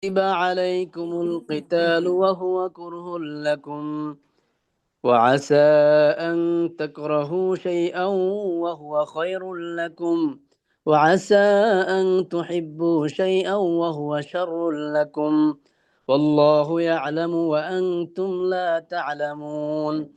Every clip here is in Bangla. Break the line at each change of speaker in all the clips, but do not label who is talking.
كتب عليكم القتال وهو كره لكم وعسى أن تكرهوا شيئا وهو خير لكم وعسى أن تحبوا شيئا وهو شر لكم والله يعلم وأنتم لا تعلمون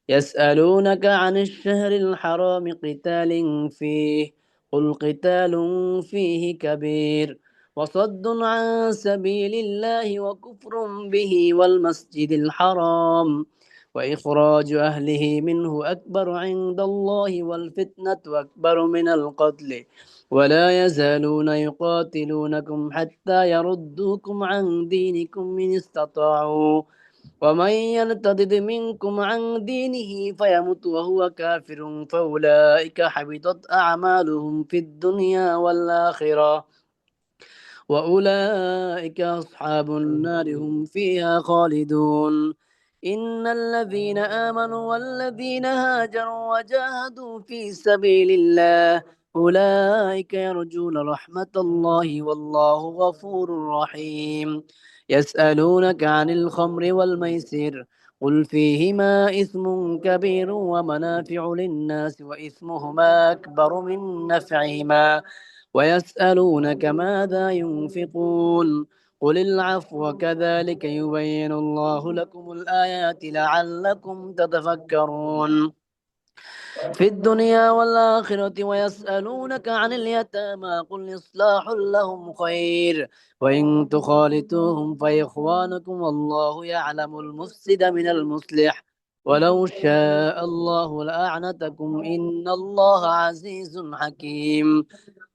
يسألونك عن الشهر الحرام قتال فيه قل قتال فيه كبير وصد عن سبيل الله وكفر به والمسجد الحرام وإخراج أهله منه أكبر عند الله والفتنة أكبر من القتل ولا يزالون يقاتلونكم حتى يردوكم عن دينكم إن استطاعوا ومن يرتد منكم عن دينه فيمت وهو كافر فأولئك حبطت أعمالهم في الدنيا والآخرة وأولئك أصحاب النار هم فيها خالدون إن الذين آمنوا والذين هاجروا وجاهدوا في سبيل الله أولئك يرجون رحمة الله والله غفور رحيم يسألونك عن الخمر والميسر قل فيهما إثم كبير ومنافع للناس وإثمهما أكبر من نفعهما ويسألونك ماذا ينفقون قل العفو كذلك يبين الله لكم الآيات لعلكم تتفكرون في الدنيا والآخرة ويسألونك عن اليتامى قل إصلاح لهم خير وإن تخالطوهم فإخوانكم والله يعلم المفسد من المصلح ولو شاء الله لأعنتكم إن الله عزيز حكيم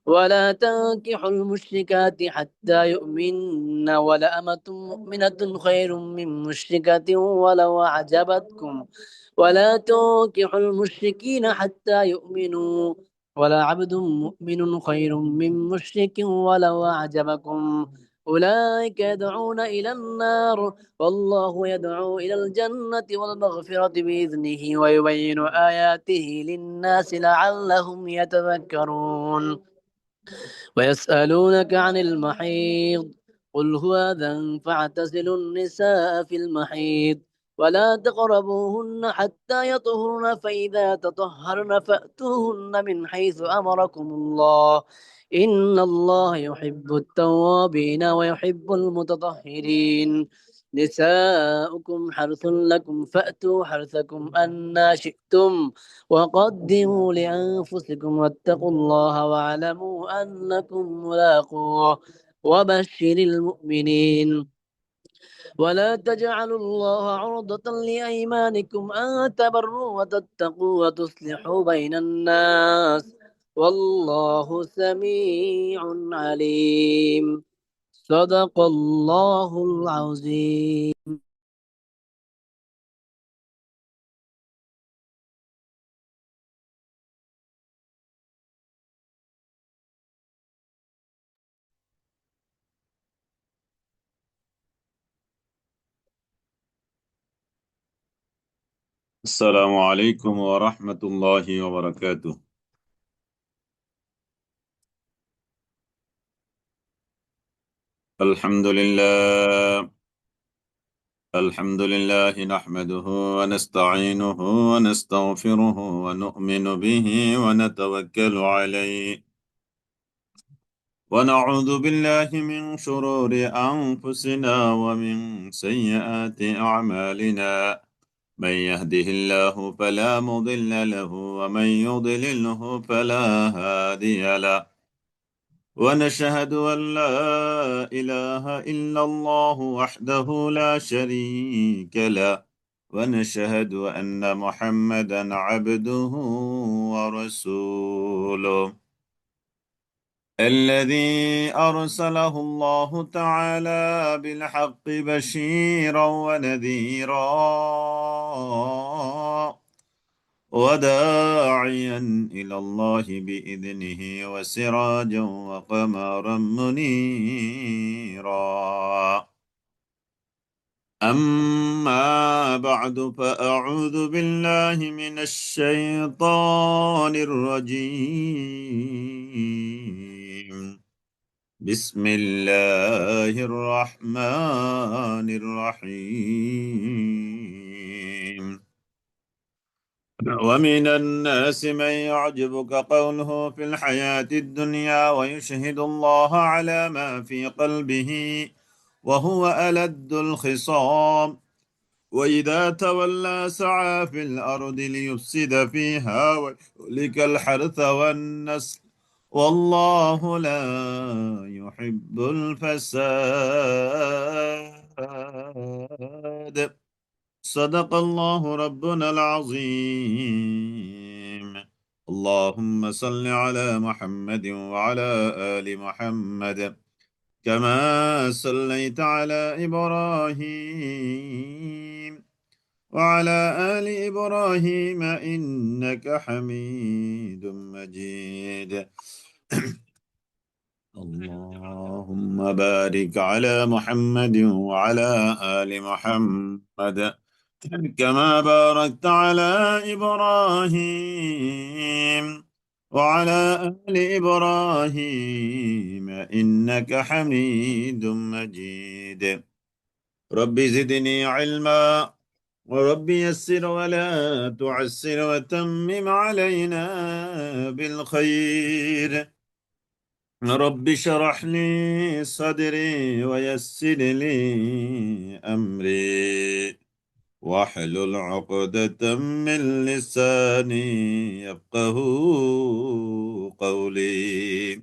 ولا تنكحوا المشركات حتى يؤمن ولأمة مؤمنة خير من مشركة ولو أعجبتكم ولا تنكحوا المشركين حتى يؤمنوا ولا عبد مؤمن خير من مشرك ولو أعجبكم أولئك يدعون إلى النار والله يدعو إلى الجنة والمغفرة بإذنه ويبين آياته للناس لعلهم يتذكرون ويسألونك عن المحيض قل هو أذى فاعتزلوا النساء في المحيض ولا تقربوهن حتى يطهرن فإذا تطهرن فأتوهن من حيث أمركم الله إن الله يحب التوابين ويحب المتطهرين نساؤكم حرث لكم فأتوا حرثكم أنا شئتم وقدموا لأنفسكم واتقوا الله واعلموا أنكم ملاقوه وبشر المؤمنين ولا تجعلوا الله عرضة لأيمانكم أن تبروا وتتقوا وتصلحوا بين الناس والله سميع عليم صدق الله العظيم.
السلام عليكم ورحمة الله وبركاته. الحمد لله الحمد لله نحمده ونستعينه ونستغفره ونؤمن به ونتوكل عليه ونعوذ بالله من شرور أنفسنا ومن سيئات أعمالنا من يهده الله فلا مضل له ومن يضلله فلا هادي له ونشهد أن لا إله إلا الله وحده لا شريك له ونشهد أن محمدا عبده ورسوله الذي أرسله الله تعالى بالحق بشيرا ونذيرا وداعيا إلى الله بإذنه وسراجا وقمرا منيرا أما بعد فأعوذ بالله من الشيطان الرجيم بسم الله الرحمن الرحيم. ومن الناس من يعجبك قوله في الحياة الدنيا ويشهد الله على ما في قلبه وهو ألد الخصام وإذا تولى سعى في الأرض ليفسد فيها ويهلك الحرث والنسل والله لا يحب الفساد. صدق الله ربنا العظيم. اللهم صل على محمد وعلى آل محمد كما صليت على إبراهيم وعلى آل إبراهيم إنك حميد مجيد. اللهم بارك على محمد وعلى آل محمد كما باركت على إبراهيم وعلى آل إبراهيم إنك حميد مجيد. رب زدني علما ورب يسر ولا تعسر وتمم علينا بالخير. رب اشرح لي صدري ويسر لي أمري واحلل عقدة من لساني يفقه قولي.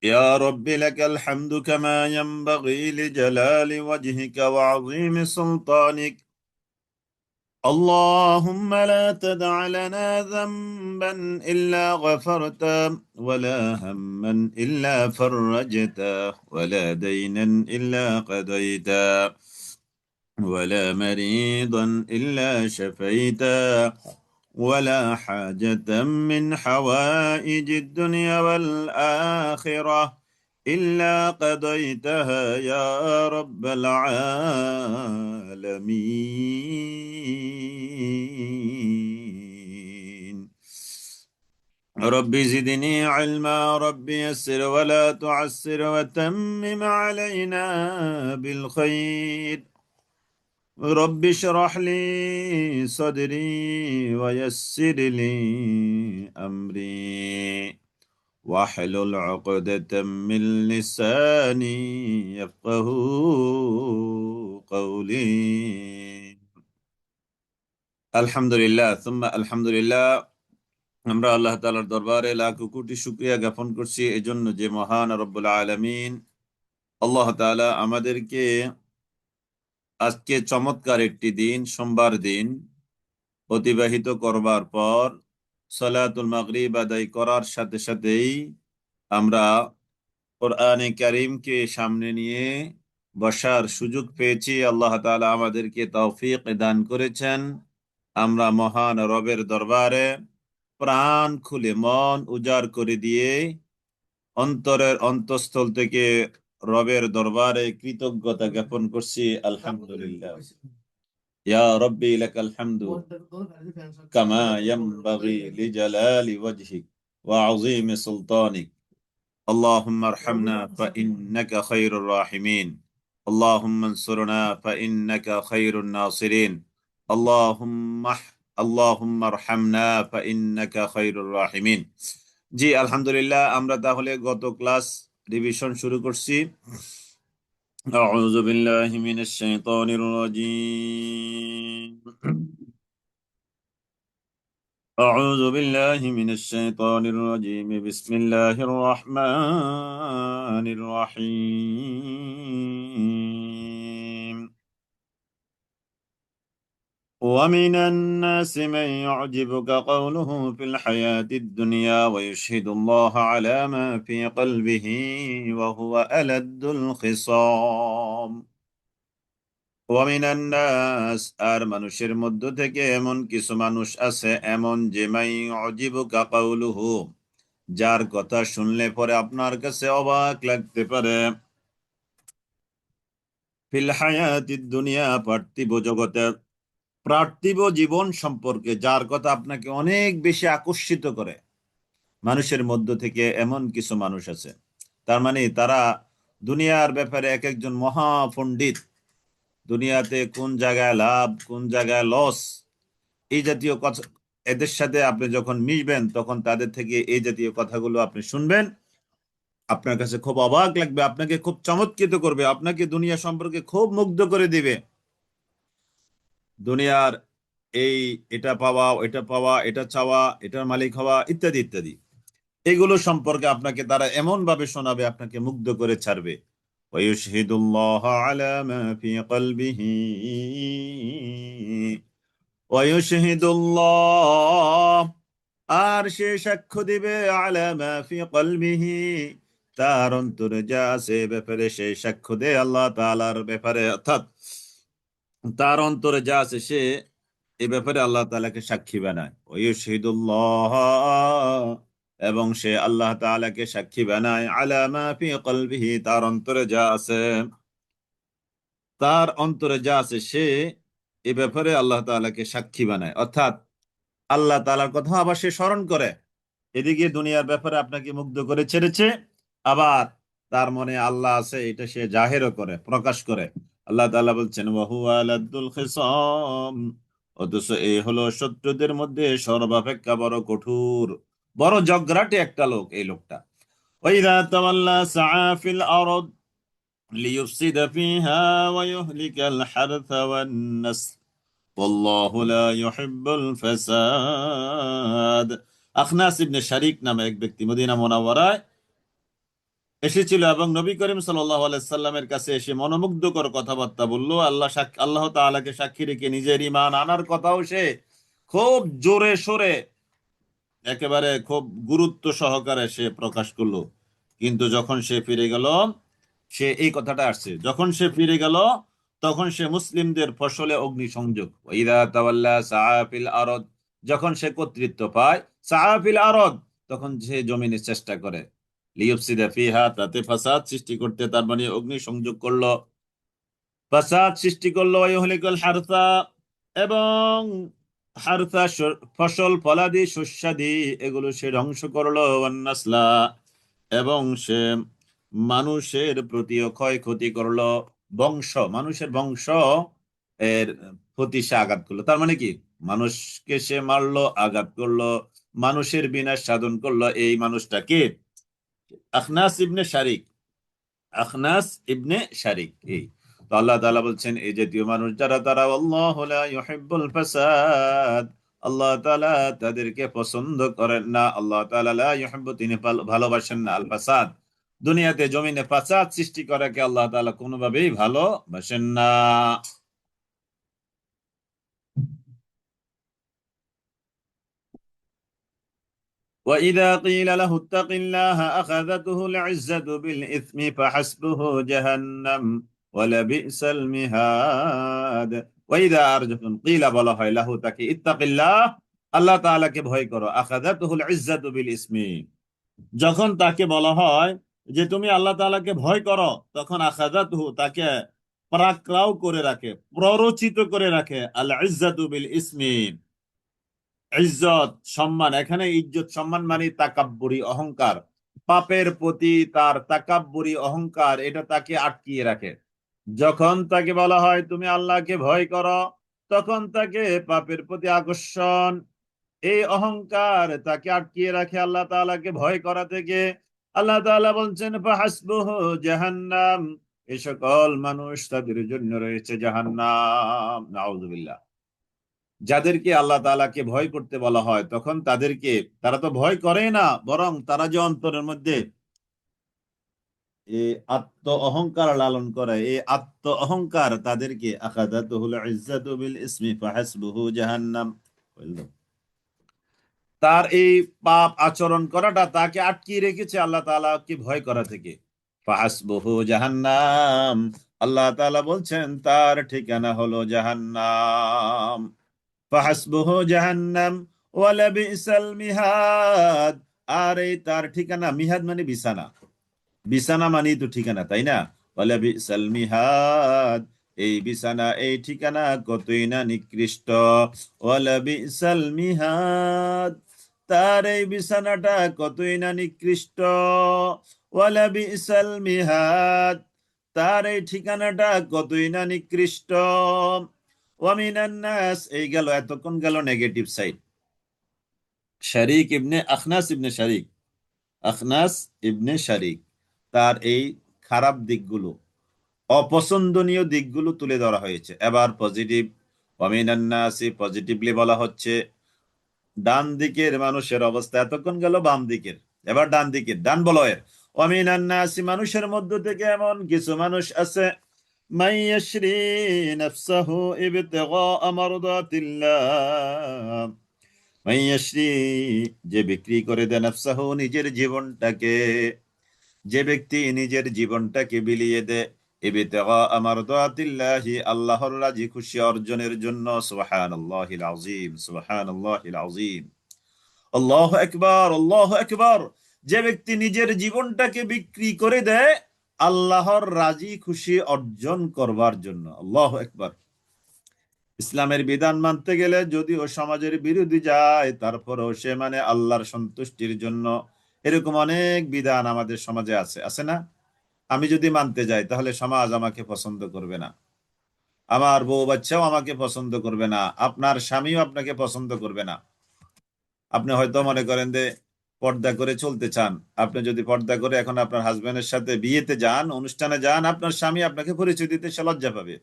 يا رب لك الحمد كما ينبغي لجلال وجهك وعظيم سلطانك. اللهم لا تدع لنا ذنبا إلا غفرته ولا هما إلا فرجته ولا دينا إلا قضيته ولا مريضا إلا شفيته ولا حاجة من حوائج الدنيا والآخرة إلا قضيتها يا رب العالمين. رب زدني علما رب يسر ولا تعسر وتمم علينا بالخير. رب اشرح لي صدري ويسر لي أمري واحلل عقدة من لساني يفقه قولي. আলহামদুলিল্লাহ সুম্মা আলহামদুলিল্লাহ। আমরা আল্লাহ তাআলার দরবারে লাখ কোটি শুকরিয়া জ্ঞাপন করছি এজন্য যে মহান রব্বুল আলামিন আল্লাহ তাআলা আমাদেরকে আজকে চমৎকার একটি দিন, সোমবার দিন অতিবাহিত করবার পর সালাতুল মাগরিব আদায় করার সাথে সাথেই আমরা কোরআনে কারীমকে সামনে নিয়ে বসার সুযোগ পেয়েছি। আল্লাহ তাআলা আমাদেরকে তৌফিক দান করেছেন। আমরা মহান রবের দরবারে প্রাণ খুলে মন উজাড় করে দিয়ে অন্তরের অন্তঃস্থল থেকে রবের দরবারে কৃতজ্ঞতা জ্ঞাপন করছি। আলহামদুলিল্লাহ। ইয়া রব্বি লাকাল হামদু কামা ইয়ানবাগি লিজালালি ওয়াজহিক ওয়া আযীমি সুলতানিক। اللهم ارحمنا فإنك خير الراحمين. اللهم انصرنا فإنك خير الناصرين. اللهم اللهم ارحمنا فإنك خير الراحمين. জি আলহামদুলিল্লাহ, আমরা তাহলে গত ক্লাস রিভিশন শুরু করছি। أعوذ بالله من الشيطان الرجيم. أعوذ بالله من الشيطان الرجيم. بسم الله الرحمن الرحيم. ومن الناس من يعجبك قوله في الحياة الدنيا ويشهد الله على ما في قلبه وهو ألد الخصام. ومن الناس আর মানুষের মধ্য থেকে এমন কিছু মানুষ আছে এমন যে মাই ইউজিবুকা কাউলুহু, যার কথা শুনলে পরে আপনার কাছে অবাক লাগতে পারে। ফিল হায়াতিদ দুনিয়া, পার্থিব জগতে, পার্থিব জীবন সম্পর্কে যার কথা আপনাকে অনেক বেশি আকর্ষিত করে, মানুষের মধ্য থেকে এমন কিছু মানুষ আছে। তার মানে তারা দুনিয়ার ব্যাপারে এক একজন মহাপণ্ডিত, দুনিয়াতে কোন জায়গায় লাভ কোন জায়গায় লস এই জাতীয় কথা। এদের সাথে আপনি যখন মিশবেন তখন তাদের থেকে এই জাতীয় কথাগুলো আপনি শুনবেন, আপনার কাছে খুব অবাক লাগবে, আপনাকে খুব চমৎকৃত করবে, আপনাকে দুনিয়া সম্পর্কে খুব মুগ্ধ করে দিবে। দুনিয়ার এই এটা পাওয়া এটা পাওয়া এটা চাওয়া এটার মালিক হওয়া ইত্যাদি ইত্যাদি, এগুলো সম্পর্কে আপনাকে তারা এমন ভাবে শোনাবে, আপনাকে মুগ্ধ করে ছাড়বে। ওয়ায়ুশহিদুল্লাহ আলা মা ফি কলবিহি ওয়ায়ুশহিদুল্লাহ, আর সে সাক্ষ্য দিবে আলা মা ফি কলবিহি, তার অন্তরে যা আছে এ ব্যাপারে সে সাক্ষ্য দেয় আল্লাহ তাআলার ব্যাপারে, অর্থাৎ তার অন্তরে যা আছে সে এ ব্যাপারে আল্লাহ তাআলাকে সাক্ষী বানায়। ওয়ায়ুশহিদুল্লাহ, এবং সে আল্লাহ তাআলাকে সাক্ষী বানায় আলা মা ফি কলবিহি, তার অন্তরে যা আছে, তার অন্তরে যা আছে সে এ ব্যাপারে আল্লাহ তাআলাকে সাক্ষী বানায়, অর্থাৎ আল্লাহ তাআলার কথা আবার সে স্মরণ করে। এদিকে দুনিয়ার ব্যাপারে আপনাকে মুগ্ধ করে ছেড়েছে, আবার তার মনে আল্লাহ আছে এটা সে জাহেরও করে, প্রকাশ করে। আল্লাহ তাআলা বলছেন ওয়াহুয়া লাদ্দুল খিসাম, অথচ এই হলো শত্রুদের মধ্যে সর্বাপেক্ষা বড় কঠোর, বড় জগরাটে একটা লোক এই লোকটা। ওয়াইদা তাওয়াল্লা সাআ ফিল আরদ লিইফসিদা ফিহা ওয়া ইউহলিকাল হারথা ওয়ান নাসল ওয়াল্লাহু লা ইউহিব্বুল ফাসাদ। আখনাস ইবনে শারিক নামে এক ব্যক্তি মদিনা মুনাওয়ারায় এসেছিল এবং নবী করিম সাল্লাল্লাহু আলাইহি সাল্লামের কাছে এসে মনোমুগ্ধকর কথাবার্তা বলল। আল্লাহ তাআলাকে সাক্ষী রেখে নিজের ঈমান আনার কথাও সে খুব জোরে সোরে, একেবারে খুব গুরুত্ব সহকারে সে প্রকাশ করলো। কিন্তু যখন সে ফিরে গেল, সে এই কথাটা আসছে, যখন সে ফিরে গেল তখন সে মুসলিমদের ফসলে অগ্নিসংযোগ। ওয়াইদা তাওয়াল্লা সাআ ফিল আরদ, যখন সে কর্তৃত্ব পায়, সাআ ফিল আরদ, তখন সে জমিনে চেষ্টা করে, লিইফসিদা ফিহা, তাতে ফাসাদ সৃষ্টি করতে, তার মানে অগ্নিসংযোগ করলো, ফাসাদ সৃষ্টি করলো, ওয়াইহলিকুল হারসা, এবং হারসা ফসল ফলাদি শস্যাদি এগুলো সে ধ্বংস করলো, ওয়ান নাসলা, এবং সে মানুষের প্রতিও ক্ষয়ক্ষতি করলো, মানুষের বংশ এর প্রতি সে আঘাত করলো। তার মানে কি, মানুষকে সে মারলো, আঘাত করলো, মানুষের বিনাশ সাধন করলো। এই মানুষটাকে আখনাস ইবনে শারিক, আখনাস ইবনে শারিক এই। তো আল্লাহ তাআলা বলছেন এই জাতীয় মানুষ যারা, তারা আল্লাহু লা ইউহিব্বুল ফাসাদ, আল্লাহ তাআলা তাদেরকে পছন্দ করেন না। আল্লাহ তাআলা লা ইউহিব্বু, তিনি ভালোবাসেন না আল ফাসাদ, দুনিয়াতে জমিনে ফাসাদ সৃষ্টি করাকে আল্লাহ তাআলা কোনোভাবেই ভালোবাসেন না। وإذا قيل له اتق الله أخذته العزة بالإثم فحسبه جهنم ولبئس المهاد। وإذا আর যখন قيل বলা হয় লাহু, তাকে, ইত্তাক ইল্লাহ, আল্লাহ তাআলাকে ভয় করো, আখাযাতুহুল ইজ্জাতু বিল ইসমি, যখন তাকে বলা হয় যে তুমি আল্লাহ তাআলাকে ভয় করো, তখন আখাযাতুহু, তাকে পরাক্রাও করে রাখে, প্ররোচিত করে রাখে, আল ইজ্জাতু বিল ইসমি, ইজ্জত সম্মান। এখানে ইজ্জত সম্মান মানে তাকাব্বুরি, অহংকার, পাপের প্রতি তার তাকাব্বুরি অহংকার, এটা তাকে আটকিয়ে রাখে। যখন তাকে বলা হয় তুমি আল্লাহকে ভয় করো, তখন তাকে পাপের প্রতি আকর্ষণ, এই অহংকার তাকে আটকিয়ে রাখে আল্লাহ তাআলাকে ভয় করা থেকে। আল্লাহ তাআলা বলছেন ফাহাসবুহু জাহান্নাম, এই সকল মানুষ তাদের জন্য রয়েছে জাহান্নাম, নাউযুবিল্লাহ। যাদেরকে আল্লাহ তাআলাকে ভয় করতে বলা হয় তখন তাদেরকে, তারা তো ভয় করে না, বরং তারা যে অন্তরের মধ্যে এই আত্ম অহংকার লালন করে, এই আত্ম অহংকার তাদেরকে আখাযাতুহুল ইজ্জাতু বিল ইসমি ফাহাসবুহু জাহান্নাম, তার এই পাপ আচরণ করাটা তাকে আটকিয়ে রেখেছে আল্লাহ তাআলাকে ভয় করা থেকে। ফাহাসবুহু জাহান্নাম, আল্লাহ তাআলা বলছেন তার ঠিকানা হলো জাহান্নাম। ফাহাসবুহু জাহান্নাম ওয়ালা বিসাল মিহাদ, আর এই তার ঠিকানা, মিহাদ মানে বিছানা, বিছানা মানেই তো ঠিকানা, তাই না? ওয়ালা বিসাল মিহাদ, এই বিছানা এই ঠিকানা কতই না নিকৃষ্ট। ওয়ালা বিসাল মিহাদ, তার এই বিছানাটা কতই না নিকৃষ্ট। ওয়ালা বিসাল মিহাদ, তার এই ঠিকানাটা কতই না নিকৃষ্ট। ওয়া মিনান নাস, এই গেল, এতক্ষণ গেল নেগেটিভ সাইড। শারিক ইবনে আখনাস ইবনে শারিক, আখনাস ইবনে শারিক, তার এই খারাপ দিকগুলো, অপছন্দনীয় দিকগুলো তুলে ধরা হয়েছে। এবার পজিটিভ, ওয়া মিনান নাসি পজিটিভলি বলা হচ্ছে ডান দিকের মানুষের অবস্থা। এতক্ষণ গেল বাম দিকের, এবার ডান দিকের, ডান বলয়ের। ওয়া মিনান নাসি, মানুষের মধ্য থেকে এমন কিছু মানুষ আছে, মান ইয়াশরি নাফসাহু ইবতিগা মারদাতিল্লাহ, মান ইয়াশরি, যে বিক্রি করে দেয়, নাফসাহু নিজের জীবনটাকে, যে ব্যক্তি নিজের জীবনটাকে বিলিয়ে দেয়, ইবতিগা মারদাতিল্লাহি, আল্লাহর রাজি খুশি অর্জনের জন্য। সুবহানাল্লাহিল আযীম, সুবহানাল্লাহিল আযীম, আল্লাহু আকবার, আল্লাহু আকবার। যে ব্যক্তি নিজের জীবনটাকে বিক্রি করে দেয় আল্লাহর রাজি খুশি অর্জন করবার জন্য। আল্লাহু আকবার। ইসলামের বিধান মানতে গেলে যদিও সমাজের বিরোধী যায়, তারপরেও সে মানে আল্লাহর সন্তুষ্টির জন্য। এরকম অনেক বিধান আমাদের সমাজে আছে, আছে না? আমি যদি মানতে যাই তাহলে সমাজ আমাকে পছন্দ করবে না, আমার বউ বাচ্চাও আমাকে পছন্দ করবে না, আপনার স্বামীও আপনাকে পছন্দ করবে না। আপনি হয়তো মনে করেন যে পর্দা করে চলতে চান, আপনি যদি পর্দা করে এখন আপনার হাজবেন্ডের সাথে বিয়েতে যান, অনুষ্ঠানে যান, আপনার স্বামী আপনাকে পরিচয় দিতে সে লজ্জা পাবে।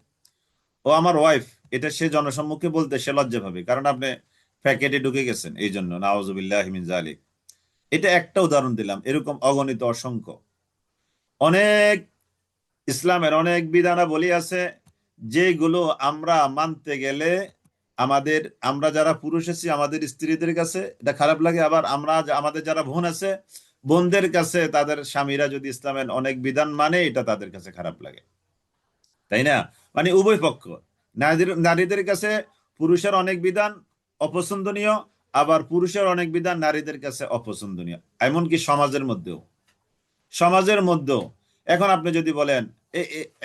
ও আমার ওয়াইফ, এটা সে জনসম্মুখে বলতে সে লজ্জা পাবে, কারণ আপনি প্যাকেটে ঢুকে গেছেন। এই জন্য নাউজুবিল্লাহি মিন যালিক। এটা একটা উদাহরণ দিলাম, এরকম অগণিত অসংখ্য। অনেক ইসলামের অনেক বিধানাবলী আছে যেগুলো আমরা মানতে গেলে আমাদের, আমরা যারা পুরুষ আছি আমাদের স্ত্রীদের কাছে এটা খারাপ লাগে, আবার আমরা আমাদের যারা বোন আছে বোনদের কাছে তাদের স্বামীরা যদি ইসলামের অনেক বিধান মানে এটা তাদের কাছে খারাপ লাগে, তাই না? মানে উভয় পক্ষ, নারীদের কাছে পুরুষের অনেক বিধান অপছন্দনীয়, আবার পুরুষের অনেক বিধান নারীদের কাছে অপছন্দনীয়। এমনকি সমাজের মধ্যেও এখন আপনি যদি বলেন,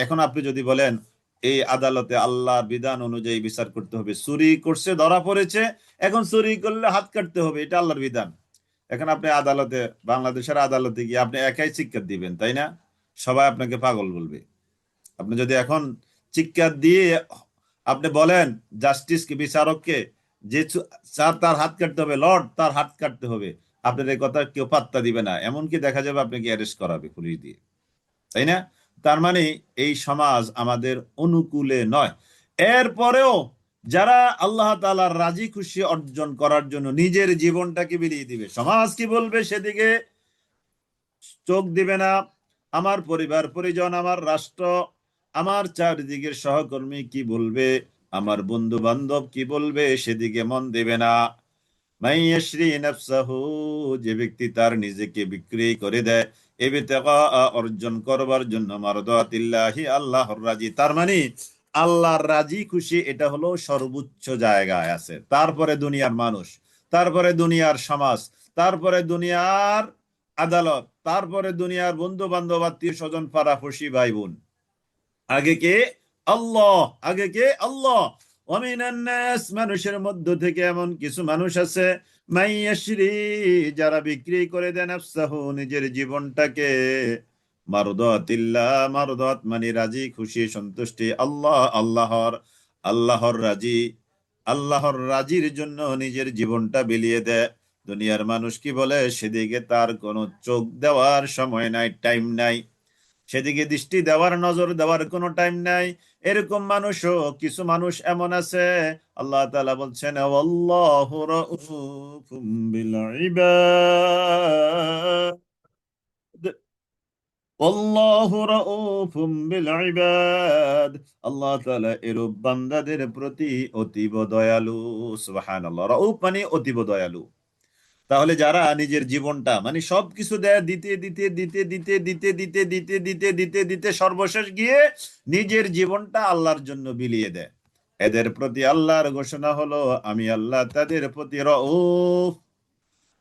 এখন আপনি যদি বলেন এই আদালতে আল্লাহর বিধান অনুযায়ী বিচার করতে হবে, চুরি করছে ধরা পড়েছে, এখন চুরি করলে হাত কাটতে হবে, এটা আল্লাহর বিধান। এখন আপনি আদালতে, বাংলাদেশের আদালতে গিয়ে আপনি একাই চিৎকার দিবেন, তাই না? সবাই আপনাকে পাগল বলবে। আপনি যদি এখন চিৎকার দিয়ে আপনি বলেন জাস্টিসকে, বিচারককে, যে স্যার তার হাত কাটতে হবে, লর্ড তার হাত কাটতে হবে, আপনার এই কথা কেউ পাত্তা দিবে না, এমনকি দেখা যাবে আপনাকে অ্যারেস্ট করাবে পুলিশ দিয়ে, তাই না? তার মানে এই সমাজ আমাদের অনুকূলে নয়। এরপরেও যারা আল্লাহ তাআলার রাজি খুশি অর্জন করার জন্য নিজের জীবনটাকে বিলিয়ে দিবে, সমাজ কি বলবে সেদিকে চোখ দিবে না। আমার পরিবার পরিজন, আমার রাষ্ট্র, আমার চারিদিকের সহকর্মী কি বলবে, আমার বন্ধু বান্ধব কি বলবে সেদিকে মন দেবে না। মাইয়াশরি নাফসাহু, যে ব্যক্তি তার নিজেকে বিক্রি করে দেয় ইবতিগা, অর্জন করবার জন্য, মারদাতিল্লাহি, আল্লাহর রাজি। তার মানে আল্লাহর রাজি খুশি এটা হলো সর্বোচ্চ জায়গায় আছে, তারপরে দুনিয়ার মানুষ, তারপরে দুনিয়ার সমাজ, তারপরে দুনিয়ার আদালত, তারপরে দুনিয়ার বন্ধু বান্ধব, আত্মীয় স্বজন, পাড়াপড়শি, ভাই বোন। আগে কে? আল্লাহ, আগে কে? আল্লাহ। ওয়ামিনান নাস, মানুষের মধ্য থেকে এমন কিছু মানুষ আছে, মাইয়াশরি, যারা বিক্রি করে দেন নাফসাহু, নিজের জীবনটাকে, মারদাতিল্লাহ, মারদাত মানে রাজি খুশি সন্তুষ্টি, আল্লাহ আল্লাহর রাজি, আল্লাহর রাজির জন্য নিজের জীবনটা বিলিয়ে দেয়। দুনিয়ার মানুষ কি বলে সেদিকে তার কোনো চোখ দেওয়ার সময় নাই, টাইম নাই, সেদিকে দৃষ্টি দেওয়ার, নজর দেওয়ার কোনো টাইম নাই। এরকম মানুষও কিছু মানুষ এমন আছে, আল্লাহ তাআলা বলছেন ওয়াল্লাহু রাউফুম বিল ইবাদ, ওয়াল্লাহু রাউফুম বিল ইবাদ, আল্লাহ তাআলা এরূপ বান্দাদের প্রতি অতীব দয়ালু। সুবহানাল্লাহ, রাউফ মানে অতীব দয়ালু। তাহলে যারা নিজের জীবনটা মানে সবকিছু দেয়, দিতে দিতে দিতে দিতে দিতে দিতে দিতে দিতে দিতে দিতে সর্বশেষ গিয়ে নিজের জীবনটা আল্লাহর জন্য বিলিয়ে দেয়, এদের প্রতি আল্লাহর ঘোষণা হলো আমি আল্লাহ তাদের প্রতি রউফ,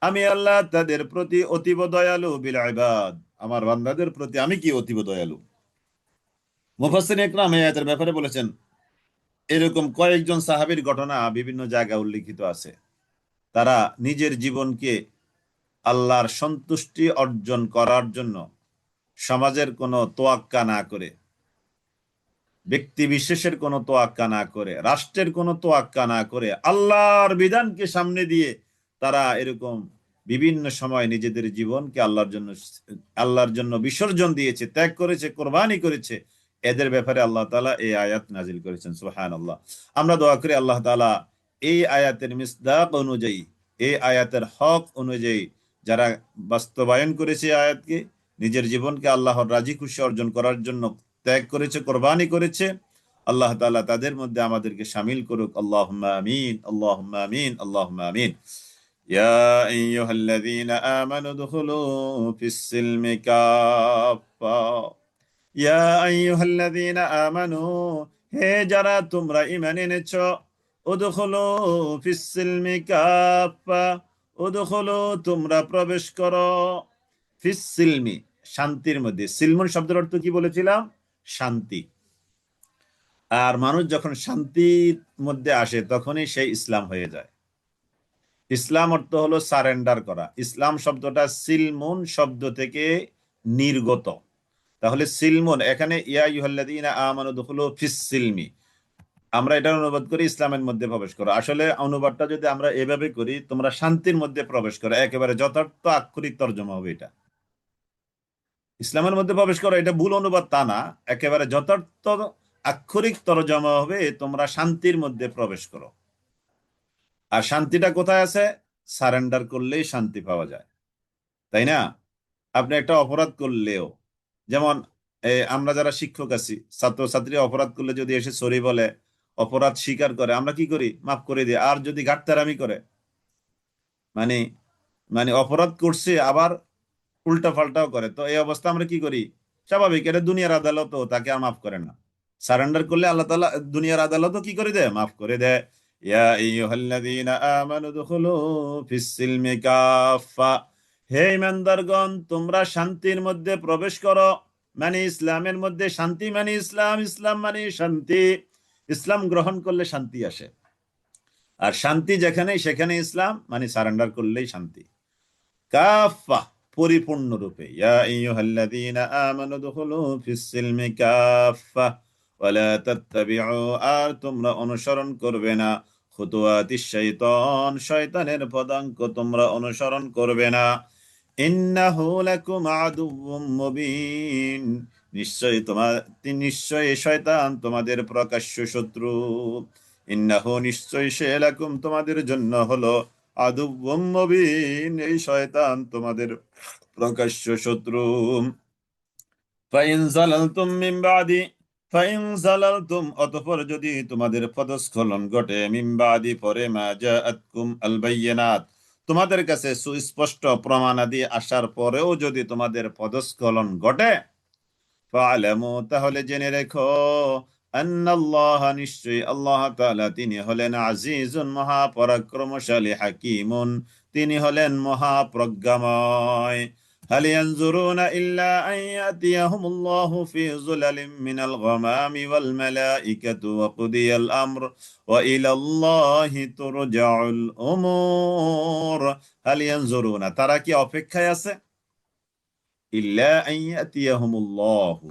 আমি আল্লাহ তাদের প্রতি অতীব দয়ালু, বিল ইবাদ, আমার বান্দাদের প্রতি আমি কি অতীব দয়ালু। মুফাসসিরিন ইকরাম এই আয়াতের ব্যাপারে বলেছেন, এরকম কয়েকজন সাহাবীর ঘটনা বিভিন্ন জায়গায় উল্লেখিত আছে, তারা নিজের জীবনকে আল্লাহর সন্তুষ্টি অর্জন করার জন্য সমাজের কোনো তোয়াক্কা না করে, ব্যক্তি বিশেষের কোনো তোয়াক্কা না করে, রাষ্ট্রের কোনো তোয়াক্কা না করে, আল্লাহর বিধানকে সামনে দিয়ে তারা এরকম বিভিন্ন সময় নিজেদের জীবনকে আল্লাহর জন্য বিসর্জন দিয়েছে, ত্যাগ করেছে, কোরবানি করেছে। এদের ব্যাপারে আল্লাহ তাআলা এই আয়াত নাজিল করেছেন। সুবহানাল্লাহ। আমরা দোয়া করি আল্লাহ তাআলা এই আয়াতের মিসদাক অনুযায়ী, এই আয়াতের হক অনুযায়ী যারা বাস্তবায়ন করেছে এই আয়াতকে, নিজের জীবনকে আল্লাহর রাজি খুশি অর্জন করার জন্য ত্যাগ করেছে, কোরবানি করেছে, আল্লাহ তাআলা তাদের মধ্যে আমাদেরকে শামিল করুক। আল্লাহুম্মা আমিন, আল্লাহুম্মা আমিন, আল্লাহুম্মা আমিন। ইয়া আইয়ুহাল্লাযীনা আমানু দুখুলু ফিস-সিলমি কাফা। ইয়া আইয়ুহাল্লাযীনা আমানু, হে যারা তোমরা ঈমান এনেছো, উদখুলু ফিস-সিলমি কাফা, উদখুলু তোমরা প্রবেশ করো, ফিস-সিলমি শান্তির মধ্যে। সিলমুন শব্দের অর্থ কি বলেছিলাম? শান্তি। আর মানুষ যখন শান্তির মধ্যে আসে তখনই সেই ইসলাম হয়ে যায়। ইসলাম অর্থ হলো সারেন্ডার করা। ইসলাম শব্দটা সিলমুন শব্দ থেকে নির্গত। তাহলে সিলমুন, এখানে ইয়া আইয়ুহাল্লাযীনা আমানু দুখুলু ফিস সিলমি, আমরা এটার অনুবাদ করি ইসলামের মধ্যে প্রবেশ করো। আসলে অনুবাদটা যদি আমরা এভাবে করি, তোমরা শান্তির মধ্যে প্রবেশ করো, একেবারে যথার্থ আক্ষরিক তর্জমা হবে এটা। ইসলামের মধ্যে প্রবেশ করো এটা ভুল অনুবাদ তা না, একেবারে যথার্থ আক্ষরিক তরজমা হবে তোমরা শান্তির মধ্যে প্রবেশ করো। আর শান্তিটা কোথায় আছে? সারেন্ডার করলেই শান্তি পাওয়া যায়, তাই না? আপনি একটা অপরাধ করলেও, যেমন আমরা যারা শিক্ষক আছি, ছাত্রছাত্রী অপরাধ করলে যদি এসে সরি বলে, অপরাধ স্বীকার করে, আমরা কি করি? মাফ করে দিই। আর যদি ঘাটতারামি করে, মানে মানে অপরাধ করছে আবার উল্টা পাল্টাও করে, তো এই অবস্থা আমরা কি করি? স্বাভাবিক, এটা দুনিয়ার আদালতও তাকে আর মাফ করে না। সারেন্ডার করলে আল্লাহ তাআলা দুনিয়ার আদালতও কি করে দেয়? মাফ করে দেয়। ইয়া আইয়ুহাল্লাযীনা আমানু দুখুলু ফিস-সিলমি কাফা, হে ঈমানদারগণ তোমরা শান্তির মধ্যে প্রবেশ করো। মানে ইসলামের মধ্যে শান্তি, মানে ইসলাম, ইসলাম মানে শান্তি। ইসলাম গ্রহণ করলে শান্তি আসে। আর শান্তি যেখানে সেখানে ইসলাম, মানে সারেন্ডার করলেই শান্তি। কাফা পরিপূর্ণরূপে। ইয়া আইয়ুহাল্লাযীনা আমানু দুখুলু ফিস-সিলমি কাফা ওয়ালা তাত্তাবিউ, আর তোমরা অনুসরণ করবে না খুতুওয়াতিশ শাইতান, শয়তানের পদাঙ্ক তোমরা অনুসরণ করবে না। ইন্নাহু লাকুম আদুউম মুবিন, নিশ্চয়ই শয়তান তোমাদের প্রকাশ্য শত্রু। ইন্নাহু, নিশ্চয়ই সে, লাকুম তোমাদের জন্য হলো, আদুউম মুবিন, এই শয়তান তোমাদের প্রকাশ্য শত্রু। ফাইন জালালতুম মিন বাদি, ফাইন জালালতুম, অতঃপর যদি তোমাদের পদস্খলন ঘটে, মিন বাদি পরে, মা জাআতকুম আল বাইয়িনাত, তোমাদের কাছে সুস্পষ্ট প্রমাণাদি আসার পরেও যদি তোমাদের পদস্খলন ঘটে, ফা'লামু, তাহলে জেনে রেখো, আন্নাল্লাহ, নিশ্চয়ই আল্লাহ তাআলা তিনি হলেন আজিজুন, মহাপরাক্রমশালী, হাকিমুন, তিনি হলেন মহাপ্রজ্ঞাময়। হাল ইয়ানজুরুনা ইল্লা আন ইয়াতিয়াহুমুল্লাহু ফি যুলালিম মিনাল গামামি ওয়াল মালাইকাতু ওয়া কুদিয়াল আমর ওয়া ইলাল্লাহি তুরজাউল উমুর। হাল ইয়ানজুরুনা, তারা কি অপেক্ষায় আছে? ইল্লা আন ইয়াতিয়াহুমুল্লাহু,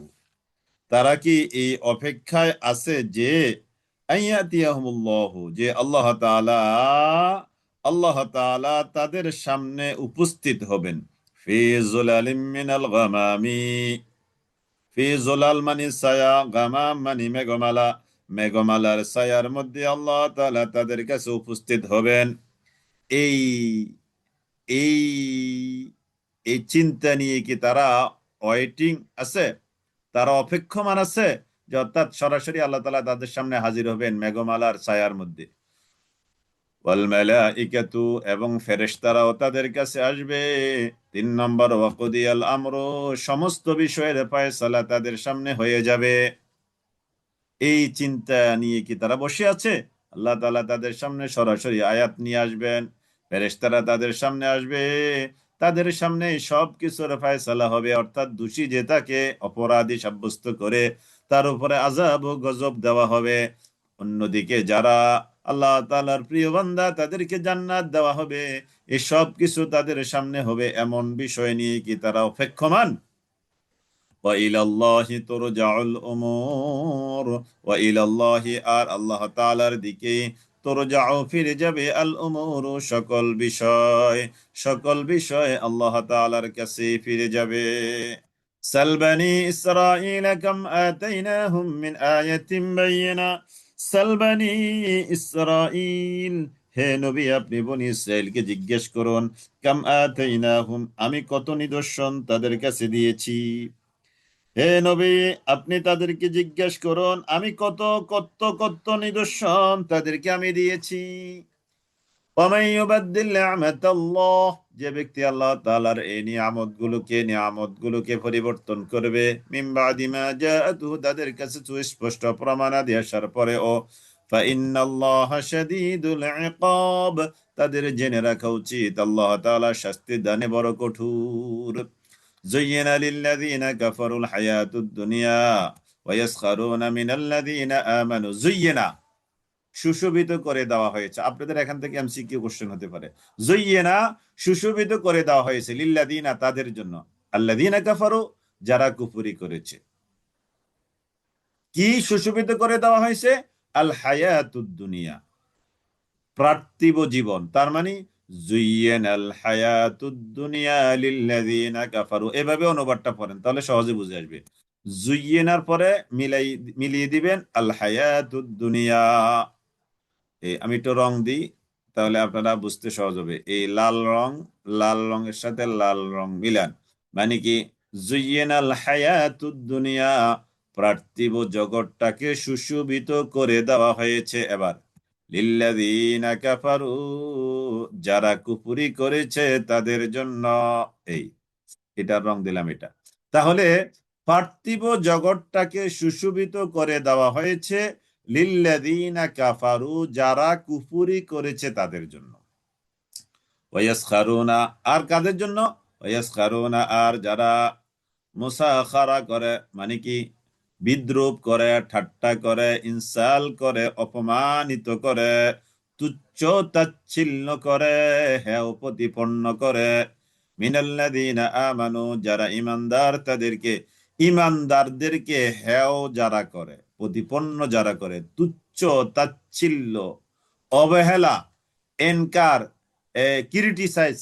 তারা কি এই অপেক্ষায় আছে যে আইয়াতিয়াহুমুল্লাহু, যে আল্লাহ তাআলা তাদের সামনে উপস্থিত হবেন। ফি যুলালিম মিনাল গামামি, ফি যুলাল মানে ছায়া, গামাম মানে মেঘমালা, মেঘমালার ছায়ার মধ্যে আল্লাহ তাআলা তাদের কাছে উপস্থিত হবেন। এই এই এই চিন্তা নিয়ে কি তারা ওয়েটিং আছে? তারা অপেক্ষমান আছে যে অর্থাৎ সরাসরি আল্লাহ তাআলা তাদের সামনে হাজির হবেন মেঘমালার ছায়ার মধ্যে। ওয়াল মালাইকাতু, এবং ফেরেশতারাও তাদের কাছে আসবে। 3 নম্বর, ওয়াকুদিয়াল আমরু, সমস্ত বিষয়ের ফয়সালা তাদের সামনে হয়ে যাবে। এই চিন্তা নিয়ে কি তারা বসে আছে? আল্লাহ তাআলা তাদের সামনে সরাসরি আয়াত নিয়ে আসবেন, ফেরেশতারা তাদের সামনে আসবে, তাদের সামনে সব কিছুর ফয়সালা হবে। অর্থাৎ দোষী যে তাকে অপরাধী সাব্যস্ত করে তার উপরে আযাব ও গজব দেওয়া হবে। অন্যদিকে যারা আল্লাহ তাআলার প্রিয় বান্দা তাদেরকে জান্নাত দেওয়া হবে। এই সব কিছু তাদের সামনে হবে। এমন বিষয় নিয়ে কি তারা অপেক্ষমান? ওয়া ইলাল্লাহি তুরজাউল উমুর, ওয়া ইলাল্লাহি আর আল্লাহ তাআলার দিকে তুরজাউ ফিরে যাবে আল উমুর সকল বিষয়, সকল বিষয় আল্লাহ তাআলার কাছে ফিরে যাবে। সাল বানি ইসরাঈল কাম আতাইনাহুম মিন আয়াতিন বাইয়িনা, সাল বানি ইসরাঈল, হে নবী আপনি বনি ইসরাইলকে জিজ্ঞেস করুন, কাম আতাইনাহুম আমি কত নিদর্শন তাদের কাছে দিয়েছি। হে নবী আপনি তাদেরকে জিজ্ঞেস করুন আমি কত কত কত নিদর্শন তাদেরকে আমি দিয়েছি। ওয়ামান ইউবাদদিল নি'মাতাল্লাহ, যে ব্যক্তি আল্লাহ তাআলার এই নিয়ামতগুলোকে পরিবর্তন করবে, মিন বাদি মা জাআতুহু তাদের কাছে সুস্পষ্ট প্রমাণাদি আসার পরেও, ফাইন্নাল্লাহা শাদীদুল ইকাব, তাদের জেনে রাখা উচিত আল্লাহ তাআলা শাস্তি দানে বড় কঠোর। যুয়্যিনা লিল্লাযীনা কাফারুল হায়াতুদ দুনিয়া ওয়া ইয়াসখারুনা মিনাল্লাযীনা আমানু। যুয়্যিনা সুশোভিত করে দেওয়া হয়েছে। আপনাদের এখান থেকে এমসিকিউ কোশ্চেন হতে পারে। যুয়্যিনা সুশোভিত করে দেওয়া হয়েছে, লিল্লাযীনা তাদের জন্য, আল্লাযীনা কাফারু যারা কুফরি করেছে। কি সুশোভিত করে দেওয়া হয়েছে? আল হায়াতুদ দুনিয়া, পার্থিব জীবন। তার মানে যুয়্যিনাল হায়াতুদ দুনিয়া লিল্লাযীনা কাফারু, এভাবে অনুবাদটা পড়েন তাহলে সহজে বুঝে আসবে। যুয়্যিনার পরে মিলিয়ে দিবেন আল হায়াতুদ দুনিয়া। আমি একটু রং দিই তাহলে আপনারা বুঝতে সহজ হবে। এই লাল রং, লাল রঙের সাথে লাল রং মিলান, মানে কি যুয়্যিনাল হায়াতুদ দুনিয়া, পার্থিব জগৎটাকে সুশোভিত করে দেওয়া হয়েছে। এবার লিল্লাযীনা কাফারু যারা কুফরি করেছে তাদের জন্য, এই এটার রং দিলাম এটা। তাহলে পার্থিব জগৎটাকে সুশোভিত করে দেওয়া হয়েছে লিল্লাযীনা কাফারু যারা কুফরি করেছে তাদের জন্য। ওয়ায়াসখারুনা আর কাদের জন্য? ওয়ায়াসখারুনা আর যারা মুসাখারা করে, মানে কি বিদ্রুপ করে, ঠাট্টা করে, ইনসাল করে, অপমানিত করে, তুচ্ছ তাচ্ছিল্য করে, হেয় প্রতিপন্ন করে, মিনাল্লাযীনা আমানু যারা ইমানদার তাদেরকে, ইমানদারদেরকে হেয় যারা করে, প্রতিপন্ন যারা করে, তুচ্ছ তাচ্ছিল্য, অবহেলা, এনকার, ক্রিটিসাইজ,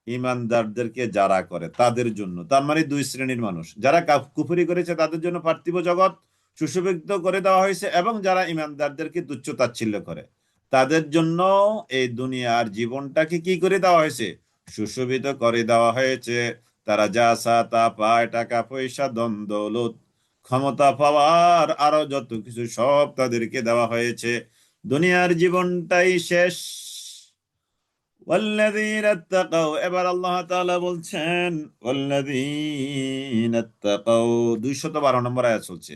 ইমানদারদেরকে যারা করে তাদের জন্য। তার মানে দুই শ্রেণীর মানুষ, যারা কুফরি করেছে তাদের জন্য পার্থিব জগৎ সুশোভিত করে দেওয়া হয়েছে, এবং যারা ইমানদারদেরকে তুচ্ছ তাচ্ছিল্য করে তাদের জন্য এই দুনিয়ার জীবনটাকে কি করে দেওয়া হয়েছে? সুশোভিত করে দেওয়া হয়েছে। তারা যা চা তা পায়, টাকা পয়সা, ধন দৌলত, ক্ষমতা পাওয়ার আরো যত কিছু সব তাদেরকে দেওয়া হয়েছে। দুনিয়ার জীবনটাই শেষ। ওয়াল্লাযীনা ইত্তাকাউ, এবার আল্লাহ তাআলা বলছেন ওয়াল্লাযীনা ইত্তাকাউ, 212 নম্বর আয়াত চলছে।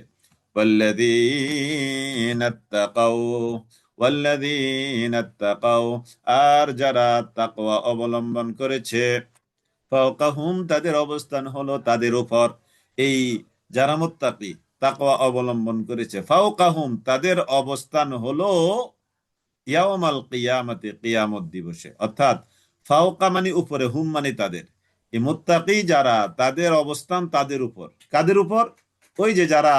ওয়াল্লাযীনা ইত্তাকাউ, ওয়াল্লাযীনা ইত্তাকাউ আর যারা তাকওয়া অবলম্বন করেছে, ফাওকাহুম তাদের অবস্থান হলো তাদের উপর। এই যারা মুত্তাকি তাকওয়া অবলম্বন করেছে, ফাওকাহুম তাদের অবস্থান হলো ইয়াউমাল কিয়ামতে কিয়ামত দিবসে, অর্থাৎ ফাওকা মানে উপরে, হুম মানে তাদের। এই মুত্তাকি যারা তাদের অবস্থান তাদের উপর, কাদের উপর? ওই যে যারা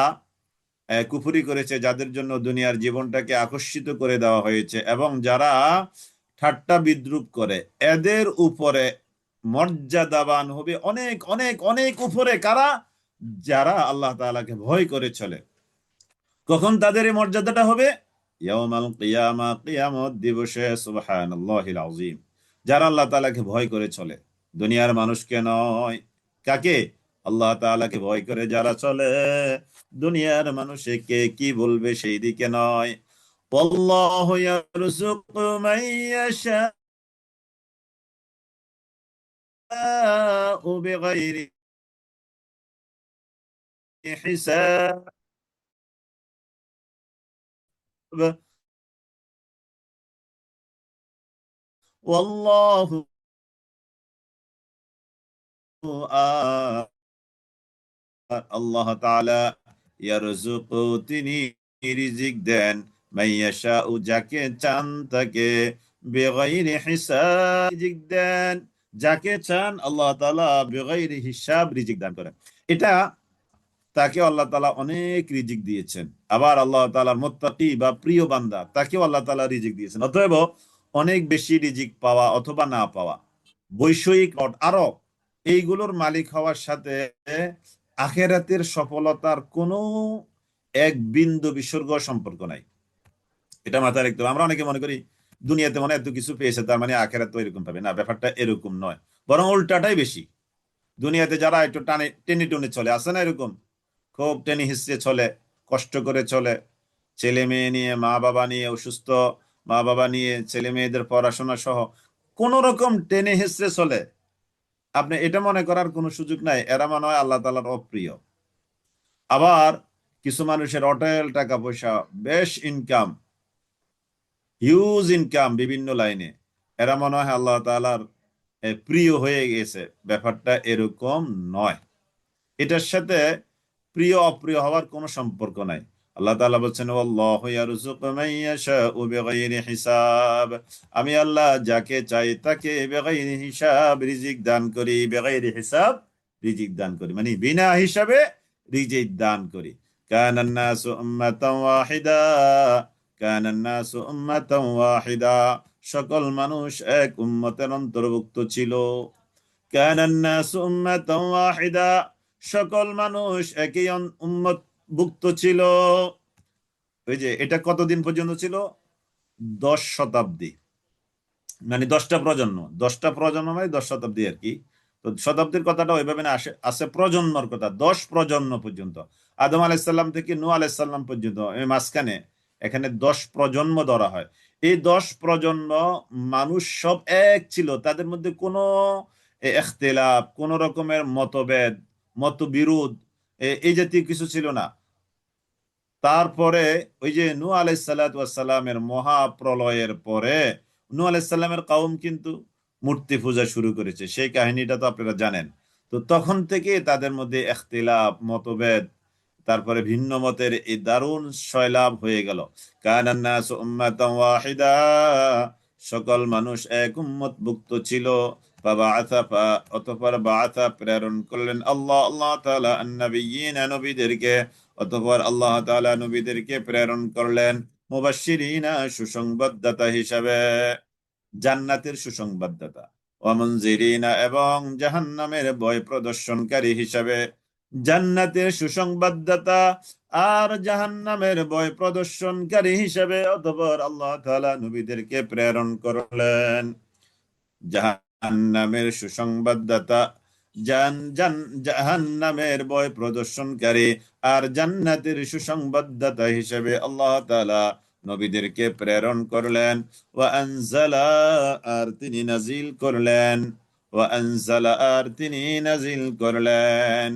কুফরি করেছে, যাদের জন্য দুনিয়ার জীবনটাকে আকর্ষিত করে দেওয়া হয়েছে, এবং যারা ঠাট্টা বিদ্রুপ করে, এদের উপরে মর্যাদাবান হবে অনেক অনেক অনেক উপরে। কারা? যারা আল্লাহ তাআলাকে ভয় করে চলে। কখন তাদের এই মর্যাদাটা হবে? ইয়াউমাল কিয়ামা, কিয়ামত দিবসে। সুবহানাল্লাহিল আযীম। যারা আল্লাহ তাআলাকে ভয় করে চলে, দুনিয়ার মানুষকে নয়। কাকে? আল্লাহ তাআলাকে ভয় করে যারা চলে, দুনিয়ার মানুষকে কি বলবে সেই দিকে নয়। আল্লাহু ইয়ারযুকু মান ইয়াশাউ বিগাইরি হিসাব। ওয়াল্লাহু আল্লাহ তাআলা ইয়ারযুকু তিনি রিজিক দেন, মাইয়াশাউ যাকে চান তাকে, বিগাইরি হিসাব রিজিক দেন যাকে চান আল্লাহ তাআলা বিগাইরি হিসাব রিজিক দান করেন। এটা তাকে আল্লাহ তাআলা অনেক রিজিক দিয়েছেন। আবার আল্লাহ তাআলার মুত্তাকি বা প্রিয় বান্দা তাকেও আল্লাহ তাআলা রিজিক দিয়েছেন। অতএব অনেক বেশি রিজিক পাওয়া অথবা না পাওয়া, বৈষয়িক আরো এইগুলোর মালিক হওয়ার সাথে আখেরাতের সফলতার কোনো এক বিন্দু বিসর্গ সম্পর্ক নাই। এটা মাথায় রাখতে হবে। আমরা অনেকে মনে করি দুনিয়াতে মনে হয় এত কিছু পেয়েছে তার মানে আখেরাত তো এরকম পাবে না, ব্যাপারটা এরকম নয়, বরং উল্টাটাই বেশি। দুনিয়াতে যারা একটু টানে টেনে টুনে চলে, আসে না এরকম, খুব টেনে হিসড়ে চলে, কষ্ট করে চলে, ছেলে মেয়ে নিয়ে, মা বাবা নিয়ে, অসুস্থ মা বাবা নিয়ে, ছেলে মেয়েদের পড়াশোনা সহ কোন রকম টেনে হিসড়ে চলে, আপনি এটা মনে করার কোনো সুযোগ নাই এরা মনে হয় আল্লাহ তাআলার অপ্রিয়। আবার কিছু মানুষের অটেল টাকা পয়সা, বেশ ইনকাম, হিউজ ইনকাম বিভিন্ন লাইনে, এরা মনে হয় আল্লাহ তাআলার প্রিয় হয়ে গেছে। ব্যাপারটা এরকম নয়। এটার সাথে প্রিয় অপ্রিয় হওয়ার কোনো সম্পর্ক নাই। আল্লাহ তাআলা বলছেন, আল্লাহু ইয়ারযুকু মান ইয়াশাউ বিগাইরি হিসাব, আমি আল্লাহ যাকে চাই তাকে বিগাইরি হিসাব রিজিক দান করি। বিগাইরি হিসাব রিজিক দান করি মানে বিনা হিসাবে রিজিক দান করি। কানান নাসু উম্মাতান ওয়াহিদা, কানান নাসু উম্মাতান ওয়াহিদা, সকল মানুষ এক উম্মতের অন্তর্ভুক্ত ছিল। কানান নাসু উম্মাতান ওয়াহিদা, সকল মানুষ একই উম্মতভুক্ত ছিল। ওই যে এটা কতদিন পর্যন্ত ছিল? 10 শতাব্দী, মানে 10টা প্রজন্ম। 10টা প্রজন্ম মানে 10 শতাব্দী আর কি। তো শতাব্দীর কথাটা ওইভাবে না, আসে আছে প্রজন্মর কথা, 10 প্রজন্ম পর্যন্ত। আদম আলাইসাল্লাম থেকে নূহ আলাইসাল্লাম পর্যন্ত এই মাঝখানে এখানে 10 প্রজন্ম ধরা হয়। এই 10 প্রজন্ম মানুষ সব এক ছিল, তাদের মধ্যে কোনো এখতেলাফ, কোন রকমের মতভেদ, মতবিরোধ এই জাতীয় কিছু ছিল না। তারপরে ওই যে নূহ আলাইসাল্লামের মহাপ্রলয়ের পরে নূহ আলাইসাল্লামের কওম কিন্তু মূর্তি পূজা শুরু করেছে, সেই কাহিনীটা তো আপনারা জানেন। তো তখন থেকে তাদের মধ্যে এখতিলাফ, মতভেদ, তারপরে ভিন্ন মতের এই দারুণ সয়লাব হয়ে গেল। কানান নাসু উম্মাতান ওয়াহিদা, সকল মানুষ এক উম্মতভুক্ত ছিল। অতঃপর বাআথা প্রেরণ করলেন আল্লাহ তাআলা আন-নাবিয়্যিনা, নবীদেরকে। অতঃপর আল্লাহ তাআলা নবীদেরকে প্রেরণ করলেন মুবাশশিরিনা, সুসংবাদদাতা হিসাবে, জান্নাতের সুসংবাদদাতা, ওয়া মুনজিরিনা, এবং জাহান্নামের ভয় প্রদর্শনকারী হিসাবে। জান্নাতের সুসংবাদদাতা আর জাহান্নামের ভয় প্রদর্শনকারী হিসাবে অতঃপর আল্লাহ তাআলা নবীদেরকে প্রেরণ করলেন। জাহান্নামের সুসংবাদদাতা, জাহান্নামের ভয় প্রদর্শনকারী আর জান্নাতের সুসংবাদদাতা হিসেবে আল্লাহ তাআলা নবীদেরকে প্রেরণ করলেন। ওয়া আনজালা, আর তিনি নাজিল করলেন। ওয়া আনজালা, আর তিনি নাজিল করলেন।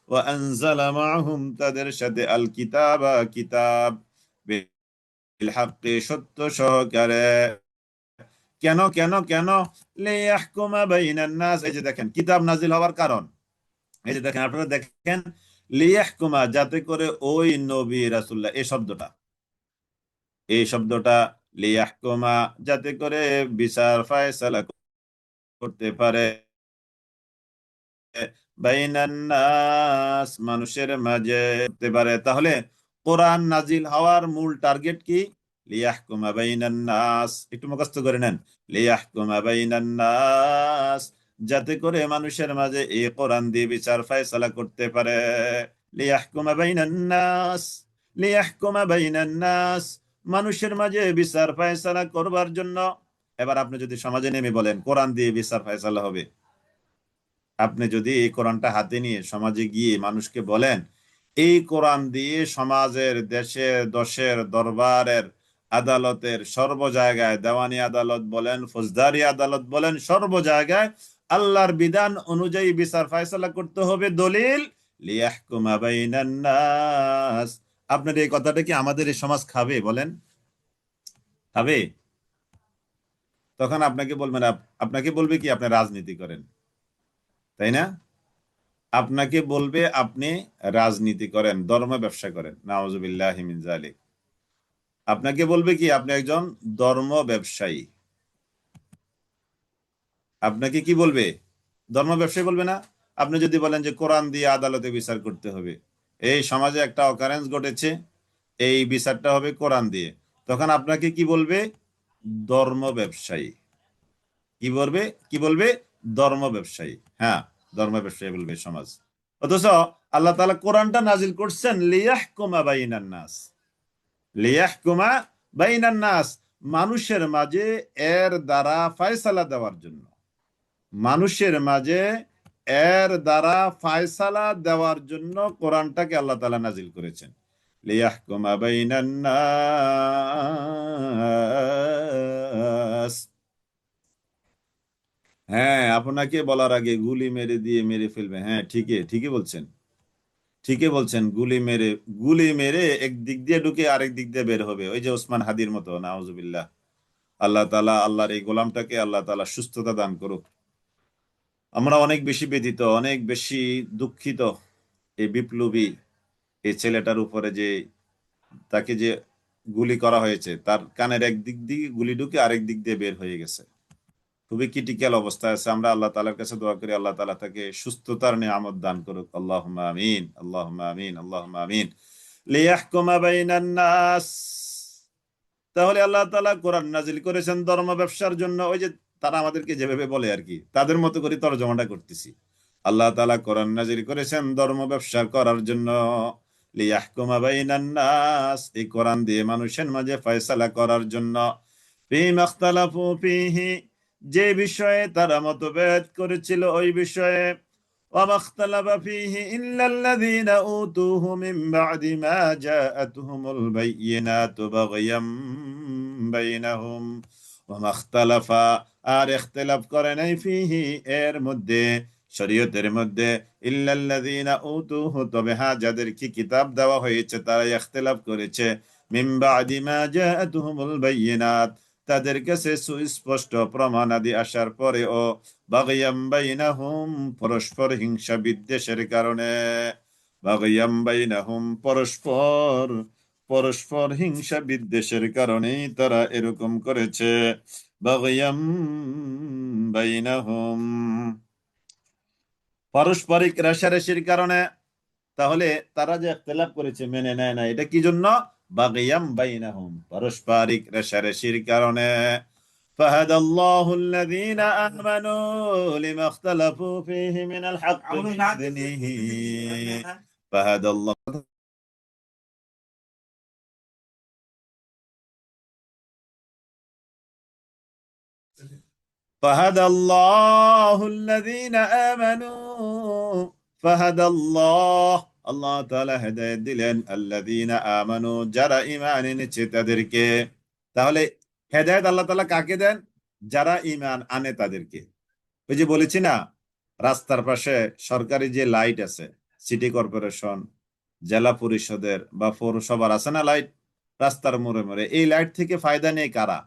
ওয়া আনজালা মাআহুম, তাদের সাথে আল কিতাবা, কিতাব, বিল হাক্কি, সত্য সহকারে। কেন কেন কেন? লিয়াহকুমা বাইনান নাস, এই যে দেখেন কিতাব নাজিল হওয়ার কারণ, এই যে দেখেন, আপনারা দেখেন, লিয়াহকুমা, যাতে করে ওই নবী রাসূলুল্লাহ, এই শব্দটা লিয়াহকুমা, যাতে করে বিচার ফায়সালা করতে পারে, বাইনান নাস, মানুষের মাঝে করতে পারে। তাহলে কোরআন নাজিল হওয়ার মূল টার্গেট কি? লিয়াহকুমা বাইনান নাস, একটু মুখস্থ করে নেন। লিয়াহকুমা বাইনান নাস, যাতে করে মানুষের মাঝে এই কোরআন দিয়ে বিচার ফায়সালা করতে পারে। লিয়াহকুমা বাইনান নাস, লিয়াহকুমা বাইনান নাস, মানুষের মাঝে বিচার ফায়সালা করবার জন্য। এবার আপনি যদি সমাজে নেমে বলেন কোরআন দিয়ে বিচার ফায়সালা হবে, আপনি যদি এই কোরআনটা হাতে নিয়ে সমাজে গিয়ে মানুষকে বলেন এই কোরআন দিয়ে সমাজের, দেশের, দশের, দরবারের, আদালতের সর্ব জায়গায়, দেওয়ানি আদালত বলেন, ফৌজদারি আদালত বলেন, সর্ব জায়গায় আল্লাহর বিধান অনুযায়ী বিচার ফায়সালা করতে হবে, দলিল লিয়াহকুমা বাইনান নাস। আপনার এই কথাটা কি আমাদের এই সমাজ খাবে বলেন? খাবে? তখন আপনাকে বলবেন, আপনাকে বলবে কি আপনি রাজনীতি করেন, তাই না? আপনাকে বলবে আপনি রাজনীতি করেন, ধর্ম ব্যবসা করেন, নাউজুবিল্লাহি মিন যালিক। আপনাকে বলবে কি আপনি একজন ধর্ম ব্যবসায়ী। আপনাকে কি বলবে? ধর্ম ব্যবসায়ী বলবে না? আপনি যদি বলেন যে কোরআন দিয়ে আদালতে বিচার করতে হবে, এই সমাজে একটা অকারেন্স ঘটেছে, এই বিচারটা হবে কোরআন দিয়ে, তখন আপনাকে কি বলবে? ধর্ম ব্যবসায়ী। কি বলবে? কি বলবে? ধর্ম ব্যবসায়ী। হ্যাঁ, ধর্ম ব্যবসায়ী বলবে সমাজ। অথচ আল্লাহ তাআলা কোরআনটা নাজিল করছেন লিয়াহকুমা বাইনান নাস, লিয়াহকুমা বাইনান নাস, মানুষের মাঝে এর দ্বারা ফয়সালা দেওয়ার জন্য, মানুষের মাঝে এর দ্বারা ফয়সালা দেওয়ার জন্য কোরআনটাকে আল্লাহ তাআলা নাজিল করেছেন। লিয়াহকুমা বাইনান নাস। হ্যাঁ, আপনাকে বলার আগে গুলি মেরে দিয়ে মেরে ফেলবে। হ্যাঁ, ঠিকই ঠিকই বলছেন, ঠিকই বলছেন। গুলি মেরে এক দিক দিয়ে ঢুকে আরেক দিক দিয়ে বের হবে, ওই যে ওসমান হাদির মতো। নাউজুবিল্লাহ। আল্লাহ তাআলা আল্লাহর এই গোলামটাকে আল্লাহ তাআলা সুস্থতা দান করুক। আমরা অনেক বেশি ব্যথিত, অনেক বেশি দুঃখিত এই বিপ্লবী এই ছেলেটার উপরে, যে তাকে যে গুলি করা হয়েছে, তার কানের এক দিক দিয়ে গুলি ঢুকে আরেক দিক দিয়ে বের হয়ে গেছে, খুবই ক্রিটিক্যাল অবস্থায় আছে। আমরা আল্লাহ তাআলার কাছে দোয়া করি আল্লাহ তাআলা তাকে সুস্থতার নিয়ামত দান করুক। আল্লাহুম্মা আমিন, আল্লাহুম্মা আমিন, আল্লাহুম্মা আমিন। লিয়াহকুমা বাইনান নাস। তাহলে আল্লাহ তাআলা কোরআন নাজিল করেছেন ধর্ম ব্যবসার জন্য। ওই যে তারা আমাদেরকে যেভাবে বলে আর কি, তাদের মতো করে তরজমাটা করতেছি। আল্লাহ তাআলা কোরআন নাজিল করেছেন ধর্ম ব্যবসা করার জন্য। লিয়াহকুমা বাইনান নাস, এই কোরআন দিয়ে মানুষের মাঝে ফয়সালা করার জন্য। ফীমা ইখতালাফু ফীহি, যে বিষয়ে তারা মতভেদ করেছিল ওই বিষয়ে। ওয়ামা ইখতালাফা ফীহি ইল্লাল্লাযীনা উতুহু মিন বা'দি মা জাআতহুমুল বায়্যিনাতু বাগয়াম বাইনাহুম। ওয়ামা ইখতালাফা, আর ইখতিলাফ করে নাই, ফীহি এর মধ্যে, শরীয়তের মধ্যে, ইল্লাল্লাযীনা উতুহু, তবে হ্যাঁ যাদেরকে কিতাব দেওয়া হয়েছে তারা ইখতিলাফ করেছে। মিন বা'দি মা জাআতহুমুল বায়্যিনাত, তাদের কাছে সুস্পষ্ট প্রমাণাদি আসার পরেও, বাগয়াম বাইনাহুম, পরস্পর হিংসা বিদ্বেষের কারণে। বাগয়াম বাইনাহুম, পরস্পর পরস্পর হিংসা বিদ্বেষের কারণেই তারা এরকম করেছে। বাগয়াম বাইনাহুম, পারস্পরিক রেষারেষির কারণে। তাহলে তারা যে ইখতিলাফ করেছে, মেনে নেয় না, এটা কি জন্য? বাগয়াম বাইনাহুম, পারস্পরিক রেষারেষির কারণে। ফাহাদাল্লাহু আল্লাযীনা আমানু লিমা ইখতালাফু ফীহি মিনাল হাক্কি বিইذনিহি। ফাহাদাল্লাহু ফাহাদাল্লাহু আল্লাযীনা আমানু, ফাহাদাল্লাহ, আল্লাহ তাআলা হেদায়েত দিলেন, আল্লাযীনা আমানু, যারা ঈমান এনেছে তাদেরকে। তাহলে হেদায়েত আল্লাহ তাআলা কাকে দেন? যারা ঈমান আনে তাদেরকে। ওই যে বলেছি না, রাস্তার পাশে সরকারি যে লাইট আছে, সিটি কর্পোরেশন, জেলা পরিষদের বা পৌরসভার আছে না লাইট, রাস্তার মোড়ে মোড়ে, এই লাইট থেকে ফায়দা নেই কারা?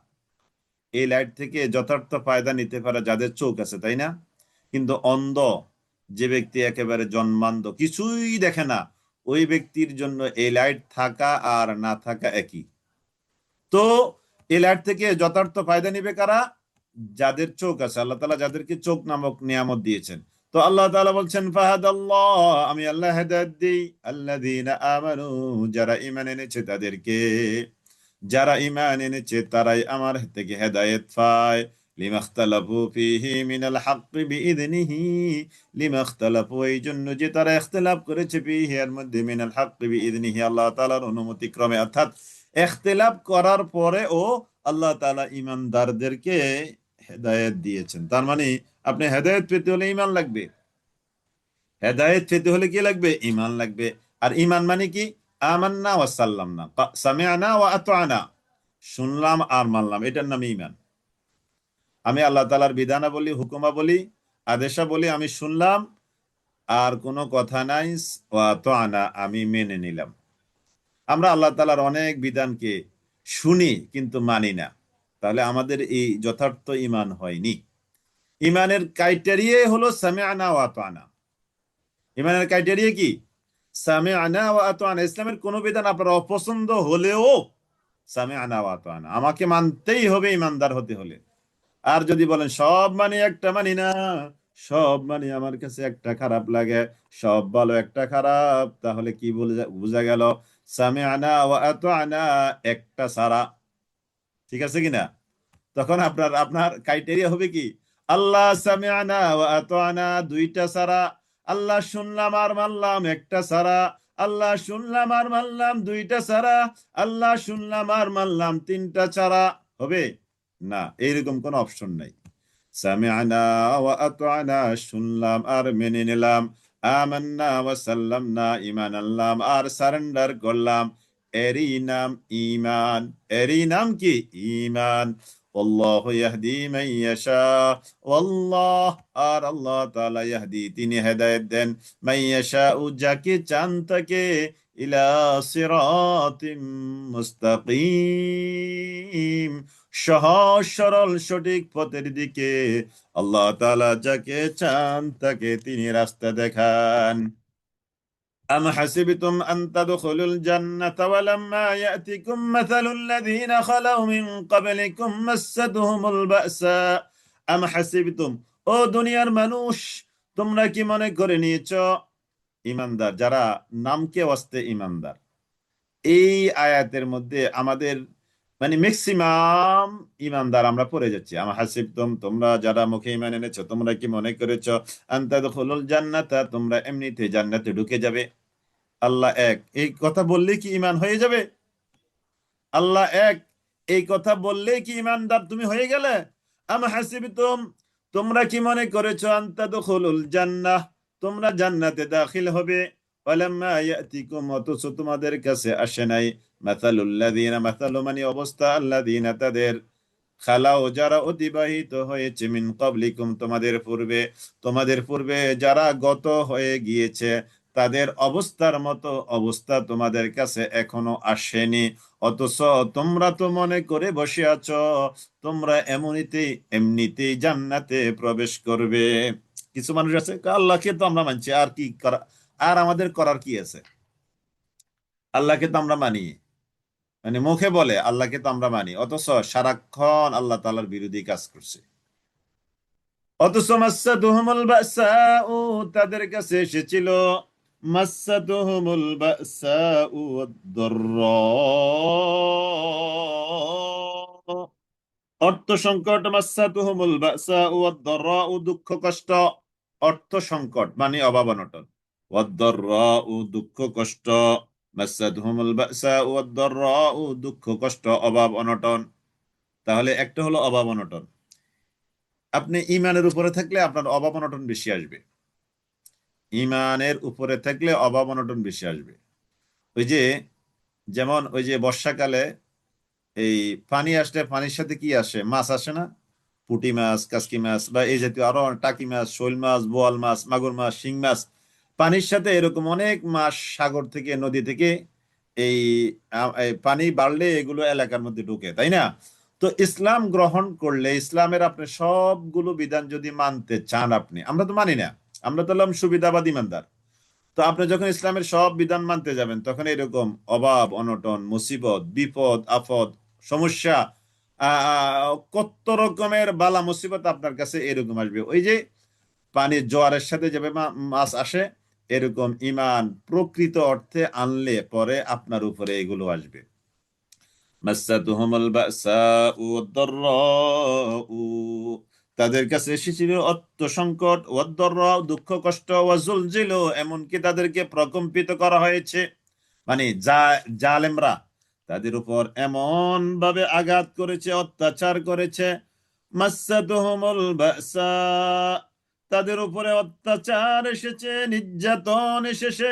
এই লাইট থেকে যথার্থ ফায়দা নিতে পারে যাদের চোখ আছে, তাই না? কিন্তু অন্ধ যে ব্যক্তি, একেবারে জন্মান্ধ, কিছুই দেখে না, ওই ব্যক্তির জন্য এই লাইট থাকা আর না থাকা একই। তো এই লাইট থেকে যথার্থ ফায়দা নিবে কারা? যাদের চোখ আছে। আল্লাহ তাআলা যাদেরকে চোখ নামক নিয়ামত দিয়েছেন। তো আল্লাহ তাআলা বলছেন ফাহাদাল্লাহ, আমি আল্লাহ হেদায়েত দেই, আল্লাযীনা আমানু, যারা ঈমান এনেছে তাদেরকে। যারা ঈমান এনেছে তারাই আমার থেকে হেদায়েত পায়। লিমা ইখতালাফু ফীহি মিনাল হাক্কি বিইذনিহি, লিমা ইখতালাফু, এই জন্য যে তারা ইখতিলাফ করেছে, ফীহি এর মধ্যে, মিনাল হাক্কি বিইذনিহি, আল্লাহ তাআলার অনুমতি ক্রমে। অর্থাৎ ইখতিলাফ করার পরেও আল্লাহ তাআলা ঈমানদারদেরকে হেদায়েত দিয়েছেন। তার মানে আপনি হেদায়েত পেতে হলে ঈমান লাগবে। হেদায়েত পেতে হলে কি লাগবে? ঈমান লাগবে। আর ঈমান মানে কি? আমান্না ওয়া সাল্লামনা, সামি'না ওয়া আত'আনা, শুনলাম আর মানলাম, এটার নাম ঈমান। আমি আল্লাহ তাআলার বিধানাবলী, হুকুমাবলী, আদেশাবলী আমি শুনলাম, আর কোনো কথা নাই, ওয়া আত'আনা, আমি মেনে নিলাম। আমরা আল্লাহ তাআলার অনেক বিধানকে শুনি কিন্তু মানি না, তাহলে আমাদের এই যথার্থ ঈমান হয়নি। ঈমানের ক্রাইটেরিয়া হলো সামি'না ওয়া আত'আনা। ঈমানের ক্রাইটেরিয়া কি? সামি'না ওয়া আত'আনা। ইসলামের কোন বিধান আপনার অপছন্দ হলেও সামি'না ওয়া আত'আনা, আমাকে মানতেই হবে ঈমানদার হতে হলে। আর যদি বলেন সব মানি একটা মানি না, সব মানে আমার কাছে একটা খারাপ লাগে, সব ভালো একটা খারাপ। তাহলে কি বোঝা গেল? সামিআনা ওয়া আতা'না একটা সারা, ঠিক আছে কিনা? তখন আপনার আপনার ক্রাইটেরিয়া হবে কি? আল্লাহ সামিআনা ওয়া আতা'না দুইটা সারা, আল্লাহ শুনলাম আর মানলাম একটা সারা, আল্লাহ শুনলাম আর মানলাম দুইটা সারা, আল্লাহ শুনলাম আর মানলাম তিনটা ছাড়া হবে না। এইরকম কোন অপশন নাই। সামি'না ওয়া আতা'না শুনলাম আর মেনে নিলাম, আমান্না ওয়া সাল্লামনা ঈমান আনলাম আর সারেন্ডার করলাম, এরই নাম ঈমান। এরই নাম কি? ঈমান। আল্লাহু ইয়াহদি মান ইয়াশা, আল্লাহ আর আল্লাহ তাআলা ইয়াহদি তিনি হেদায়েত দেন, মান ইয়াশা যাকে চান তাকে, ইলা সিরাতিম মুস্তাকিম সহজ সরল সঠিক পথের দিকে। আল্লাহ তাআলা যাকে চান তাকে তিনি রাস্তা দেখান। أم حسبتم أن تدخلوا الجنة ولما يأتكم مثل الذين خلوا من قبلكم مستهم البأساء أم حسبتم ও দুনিয়ার মানুষ, তোমরা কি মনে করে নিয়েছ? ইমানদার যারা নামকে ওয়াস্তে ইমানদার, এই আয়াতের মধ্যে আমাদের মানে ম্যাক্সিমাম ইমানদার আমরা পড়ে যাচ্ছি। আমা হাসিবতুম তোমরা যারা মুখে ইমান এনেছো, তোমরা কি মনে করেছো আন তাদখুলুল জান্নাতা তোমরা এমনিতে জান্নাতে ঢুকে যাবে? আল্লাহ এক, এই কথা বললে কি ইমান হয়ে যাবে? আল্লাহ এক, এই কথা বললে কি ইমানদার তুমি হয়ে গেলে? আম হাসিবতুম তোমরা কি মনে করেছো আন তাদখুলুল জান্নাহ তোমরা জান্নাতে দাখিল হবে, ওয়ালাম্মা ইয়াতিকুম অথচ তোমাদের কাছে আসে নাই, মাসালুল লাযিনা মাসালু মানে অবস্থা, আল্লাযিনা তাদের, খালাও যারা অতিবাহিত হয়েছে, মিন ক্বাবলিকুম তোমাদের পূর্বে, তোমাদের পূর্বে যারা গত হয়ে গিয়েছে তাদের অবস্থার মতো অবস্থা তোমাদের কাছে এখনো আসেনি। অথচ তোমরা তো মনে করে বসে আছো তোমরা এমনিতেই জান্নাতে প্রবেশ করবে। কিছু মানুষ আছে আল্লাহকে তো আমরা মানছি, আর কি করা, আর আমাদের করার কি আছে? আল্লাহকে তো আমরা মানি, মানে মুখে বলে আল্লাহকে তো আমরা মানি, অথচ সারাক্ষণ আল্লাহ তাআলার বিরোধী কাজ করছে। অথচ মাসাতুহুমুল বাসাউ তাদের কাছে এসেছিল, মাসাতুহুমুল বাসাউ ওয়াদ-দাররা অর্থ সংকট, মাসাতুহুমুল বাসাউ ওয়াদ-দাররা দুঃখ কষ্ট, অর্থ সংকট মানে অভাব অনটন, ওয়াদ-দাররা দুঃখ কষ্ট, মাসাতুহুমুল বাসাউ ওয়াদ-দাররা দুঃখ কষ্ট অভাব অনটন। তাহলে একটা হলো অভাব অনটন, আপনি ইমানের উপরে থাকলে আপনার অভাব অনটন বেশি আসবে, ইমানের উপরে থাকলে অভাব অনটন বেশি আসবে। ওই যে যেমন ওই যে বর্ষাকালে এই পানি আসলে পানির সাথে কি আসে? মাছ আসে না? পুঁটি মাছ, কাসকি মাছ বা এই জাতীয় আরো টাকি মাছ, শৈল মাছ, বোয়াল মাছ, মাগুর মাছ, শিং মাছ, পানির সাথে এরকম অনেক মাছ সাগর থেকে নদী থেকে এই এই পানি বাড়লে এগুলো এলাকার মধ্যে ঢুকে, তাই না? তো ইসলাম গ্রহণ করলে ইসলামের আপনি সবগুলো বিধান যদি মানতে চান, আপনি, আমরা তো মানি না, আমরা তো হলাম সুবিধাবাদ ইমানদার। তো আপনি যখন ইসলামের সব বিধান মানতে যাবেন তখন এরকম অভাব অনটন মুসিবত বিপদ আপদ সমস্যা কত রকমের বালা মুসিবত আপনার কাছে এরকম আসবে। ওই যে পানির জোয়ারের সাথে যেভাবে মাছ আসে, এরকম ইমান প্রকৃত অর্থে আনলে পরে আপনার উপরে এগুলো আসবে। মাসাতুহুমুল বাসাউ ওয়াদ-দাররাউ তাদের কাছে এসেছিল অর্থ সংকট, ওয়াদ-দাররাউ দুঃখ কষ্ট, ওয়াজুলজিলু এমনকি তাদেরকে প্রকম্পিত করা হয়েছে, মানে জালেমরা তাদের উপর এমন ভাবে আঘাত করেছে, অত্যাচার করেছে। মাসাতুহুমুল বাসা তাদের উপরে অত্যাচার এসেছে, নির্যাতন এসেছে,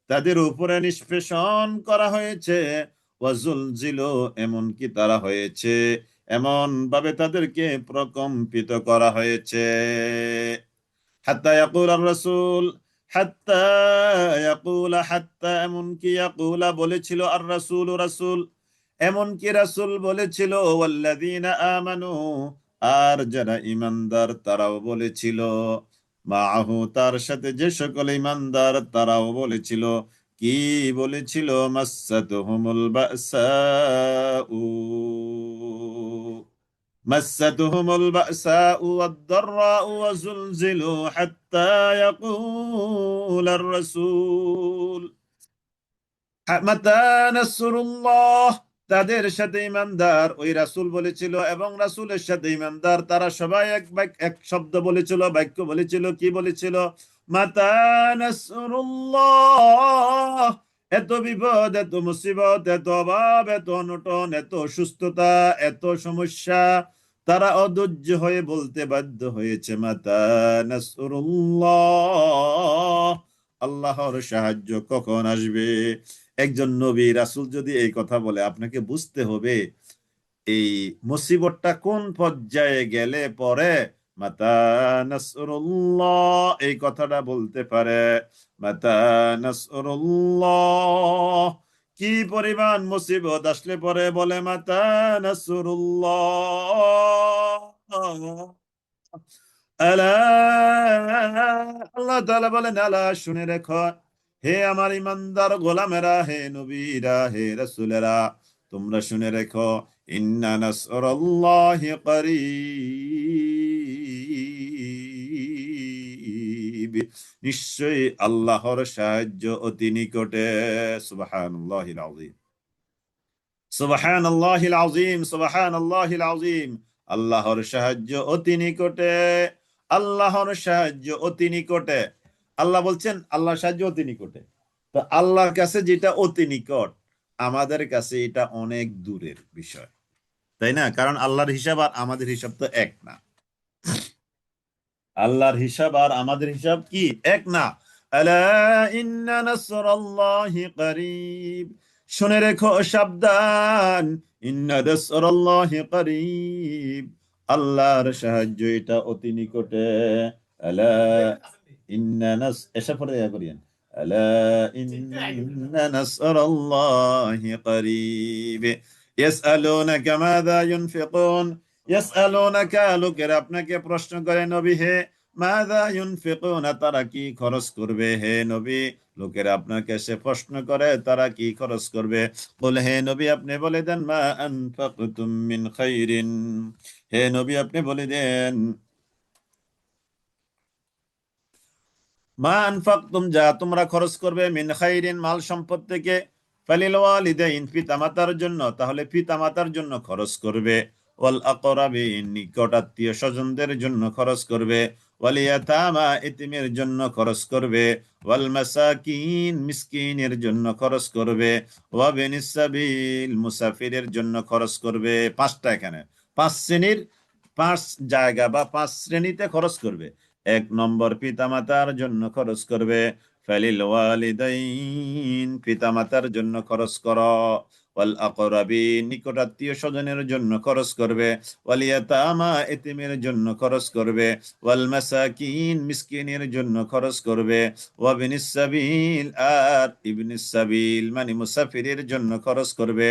তাদের উপরে নিষ্পেষণ করা হয়েছে, ওয়াজুলজিলু এমনকি তারা হয়েছে এমন ভাবে তাদেরকে প্রকম্পিত করা হয়েছে। হাত্তা ইয়াকুল আর রাসূল, হাত্তা ইয়াকুলা হাত্তা এমনকি ইয়াকুলা বলেছিল আর রাসূল রাসূল, এমনকি রাসূল বলেছিল, ওয়াল্লাযীনা আমানু আর যারা ঈমানদার তারাও বলেছিল, মাআহু তার সাথে যে সকল ঈমানদার তারাও বলেছিল, কি বলেছিল? মাসাতুহুমুল বাসাউ মাসসাতুহুমুল বাসাউ ওয়াদ-দাররাউ ওয়াযুলজিলু হাত্তা ইয়াকুলার রাসূল মাতা নাসরুল্লাহ। তাদের সাথে ইমানদার ওই রাসূল বলেছিল এবং রাসূলের সাথে ইমানদার তারা সবাই এক শব্দ বলেছিল, বাক্য বলেছিল, কি বলেছিল? মাতা নাসরুল্লাহ। এত বিপদ, এত মুসিবত, এত অভাব, এত অনটন, এত অসুস্থতা, এত সমস্যা, তারা অধৈর্য হয়ে বলতে বাধ্য হয়েছে, মাতা নাসরুল্লাহ, আল্লাহর সাহায্য কখন আসবে? একজন নবী রাসূল যদি এই কথা বলে, আপনাকে বুঝতে হবে এই মুসিবতটা কোন পর্যায়ে গেলে পরে মাতা নাসরুল্লাহ এই কথাটা বলতে পারে। মাতা নাসরুল্লাহ, কি পরিমাণ মুসিবত আসলে পরে বলে মাতা নাসরুল্লাহ। আলা, আল্লাহ তাআলা বলেন, আলা, শুনে রেখো হে আমার ইমানদার গোলামেরা, হে নবীরা, হে রাসূলেরা, তোমরা শুনে রেখো, ইন্না নাসরাল্লাহি করিব, নিশ্চয়ই আল্লাহর সাহায্য অতি নিকটে। সুবহানাল্লাহিল আযীম, সুবহানাল্লাহিল আযীম, সুবহানাল্লাহিল আযীম। আল্লাহর সাহায্য অতি নিকটে, আল্লাহর সাহায্য অতি নিকটে। আল্লাহ বলছেন আল্লাহর সাহায্য অতি নিকটে। তো আল্লাহর কাছে যেটা অতি নিকট, আমাদের কাছে এটা অনেক দূরের বিষয়, তাই না? কারণ আল্লাহর হিসাব আর আমাদের হিসাব তো এক না। আল্লাহর হিসাব আর আমাদের হিসাব কি এক না? আলা ইন্না নাসরাল্লাহি করিব, শুনে রেখো, সাবধান, ইন্না নাসরাল্লাহি করিব, আল্লাহর সাহায্য এটা অতি নিকটে। আলা ইন্না নাস, এসা পড়ে দয়া করিয়েন, আলা ইন্না নাসরাল্লাহি করিব। ইয়াসআলুনাকা মাযা ইউনফিকুন, ইয়াসআলুনাকা, লোকেরা আপনাকে প্রশ্ন করে নবী হে, মাযা ইউনফিকুনা, তারা কি খরচ করবে হে নবী? লোকেরা আপনাকে সে প্রশ্ন করে তারা কি খরচ করবে। বলে হে নবী আপনি বলে দেন, মা আনফাকতুম মিন খাইরিন, হে নবী আপনি বলে দেন, মা আনফাকতুম, যা তোমরা খরচ করবে, মিন খাইরিন, মাল সম্পদ থেকে, ফালিল ওয়ালিদাইন, পিতামাতার জন্য, তাহলে পিতামাতার জন্য খরচ করবে, ওয়াল আকরাবিন, নিকট আত্মীয় স্বজনদের জন্য খরচ করবে, ওয়াল ইয়াতামা, এতিমের জন্য খরচ করবে, ওয়াল মাসাকিন, মিসকিনের জন্য খরচ করবে, ওয়া বিনিস সাবিল, মুসাফিরের জন্য খরচ করবে। পাঁচটা, এখানে পাঁচ শ্রেণীর, পাঁচ জায়গা বা পাঁচ শ্রেণীতে খরচ করবে। এক নম্বর, পিতামাতার জন্য খরচ করবে, ফালিল ওয়ালিদাইন, পিতামাতার জন্য খরচ করো, ওয়াল আকরাবিন, নিকট আত্মীয় স্বজনের জন্য খরচ করবে, ওয়াল ইয়াতামা, এতিমের জন্য খরচ করবে, ওয়াল মাসাকিন, মিসকিনের জন্য খরচ করবে, ওয়া বিনিস সাবিল, আর ইবনিস সাবিল মানে মুসাফিরের জন্য খরচ করবে।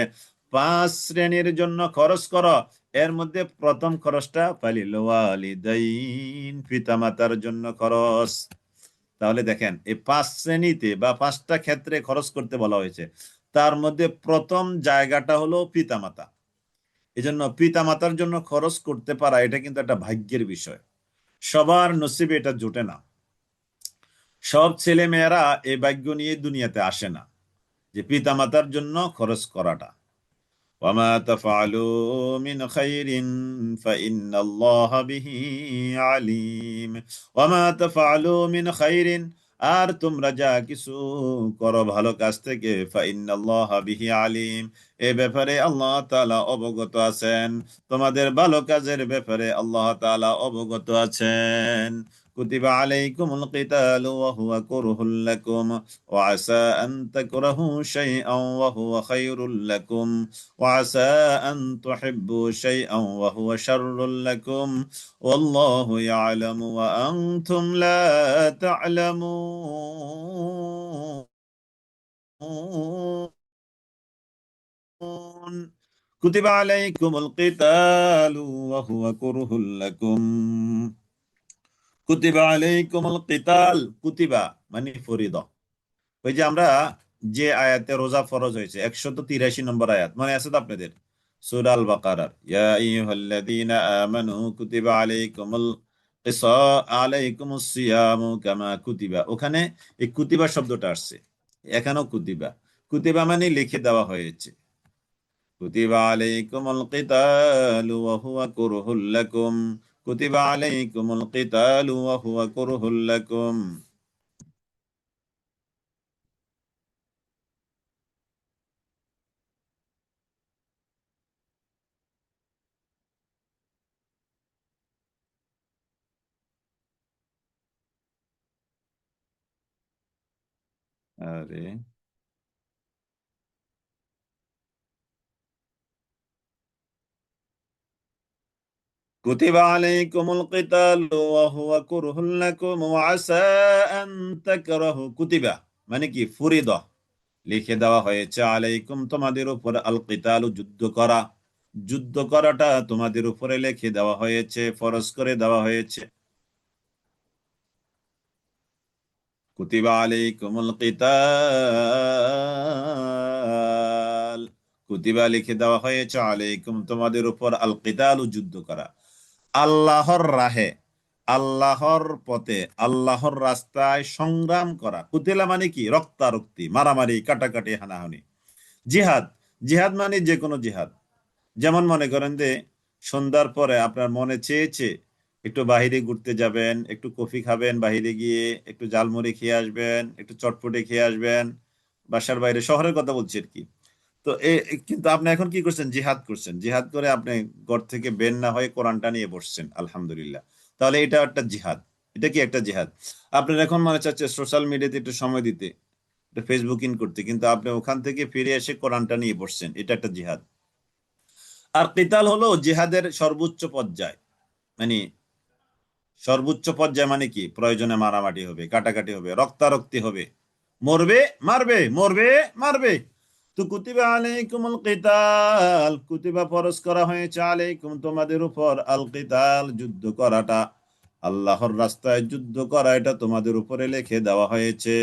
পাঁচ শ্রেণীর জন্য খরচ করো। এর মধ্যে প্রথম খরচটা ফালিল ওয়ালিদাইন, পিতামাতার জন্য খরচ। তাহলে দেখেন এই পাঁচ শ্রেণীতে বা পাঁচটা ক্ষেত্রে খরচ করতে বলা হয়েছে, তার মধ্যে প্রথম জায়গাটা হলো পিতামাতা। এজন্য পিতামাতার জন্য খরচ করতে পারা এটা কিন্তু একটা ভাগ্যের বিষয়, সবার নসিবে এটা জোটে না। সব ছেলে মেয়েরা এই ভাগ্য নিয়ে দুনিয়াতে আসে না যে পিতামাতার জন্য খরচ করাটা। وما تفعلوا من خير فإن الله به عليم وما تفعلوا من خير, আর তোমরা যা কিছু করো ভালো কাজ থেকে, ফাইন্নাল্লাহা বিহি আলিম, এ ব্যাপারে আল্লাহ তাআলা অবগত আছেন। তোমাদের ভালো কাজের ব্যাপারে আল্লাহ তাআলা অবগত আছেন। কুতিবা আলাইকুমুল কিতালু ওয়া হুয়া কুরহুল লাকুম ওয়া আসা আন তাকরাহু শাইআন ওয়া হুয়া খায়রুল লাকুম ওয়া আসা আন তুহিব্বু শাইআন ওয়া হুয়া শাররুল লাকুম ওয়াল্লাহু ইয়ালামু ওয়া আনতুম লা তা'লামুন। কুতিবা আলাইকুমুল কিতালু ওয়া হুয়া কুরহুল লাকুম। কুতিবা আলাইকুমুল কিতাল, কুতিবা মানে ফরিদা। ওই যে আমরা যে আয়াতে রোজা ফরজ হয়েছে, 183 নম্বর আয়াত, মনে আছে তো আপনাদের? সূরা আল বাকারার ইয়া আইয়ুহাল্লাযীনা আমানু কুতিবা আলাইকুমুস সিয়ামু কামা কুতিবা, ওখানে এই কুতিবা শব্দটা আসছে, এখানেও কুতিবা। কুতিবা মানে লিখে দেওয়া হয়েছে। কুতিবা আলাইকুমুল কিতালু ওয়া হুয়া কুরহুল লাকুম, কুতিবা আলাইকুমুল কিতালু ওয়া হুয়া কুরহুল লাকুম। আরে কুতিবা আলাইকুমুল কিতালু ওয়া হুয়া কুরহুল লাকুম ওয়া আসা আন তাকরাহু, কুতিবা মানে কি ফুরিদা, লিখে দেওয়া হয়েছে, আলাইকুম তোমাদের উপর, আল কিতালু যুদ্ধ করা, যুদ্ধ করাটা তোমাদের উপরে লিখে দেওয়া হয়েছে, ফরজ করে দেওয়া হয়েছে। কুতিবা আলাইকুমুল কিতাল, কুতিবা লিখে দেওয়া হয়েছে, আলাইকুম তোমাদের উপর, আল কিতালু যুদ্ধ করা, আল্লাহর রাহে, আল্লাহর পথে, আল্লাহর রাস্তায় সংগ্রাম করা। কুতিলা মানে কি রক্তারক্তি, মারামারি, কাটাকাটি, হানাহানি। জিহাদ, জিহাদ মানে যে কোনো জিহাদ। যেমন মনে করেন যে সন্ধ্যার পরে আপনার মনে চেয়েছে একটু বাহিরে ঘুরতে যাবেন, একটু কফি খাবেন, বাহিরে গিয়ে একটু ঝালমুড়ি খেয়ে আসবেন, একটু চটপটে খেয়ে আসবেন, বাসার বাইরে, শহরের কথা বলছি আর কি। তো কিন্তু আপনি এখন কি করছেন, জিহাদ করছেন, জিহাদ করে আপনি ঘর থেকে বের না হয়ে কোরআনটা নিয়ে বসছেন, আলহামদুলিল্লাহ। তাহলে এটা একটা জিহাদ। এটা কি একটা জিহাদ? আপনার এখন মনে চাচ্ছে সোশ্যাল মিডিয়াতে একটু সময় দিতে, একটু ফেসবুকিং করতে, কিন্তু আপনি ওখান থেকে ফিরে এসে কোরআনটা নিয়ে বসছেন, এটা একটা জিহাদ। আর কিতাল হলো জিহাদের সর্বোচ্চ পর্যায়, মানে সর্বোচ্চ পর্যায় মানে কি প্রয়োজনে মারামারি হবে, কাটাকাটি হবে, রক্তারক্তি হবে, মরবে, মারবে, মরবে, মারবে। তো কুতিবা আলাইকুমুল কিতাল, কুতিবা ফরজ করা হয়েছে, আলাইকুম তোমাদের উপর, আল কিতাল যুদ্ধ করাটা, আল্লাহর রাস্তায় যুদ্ধ করা, এটা তোমাদের উপরে লিখে দেওয়া হয়েছে।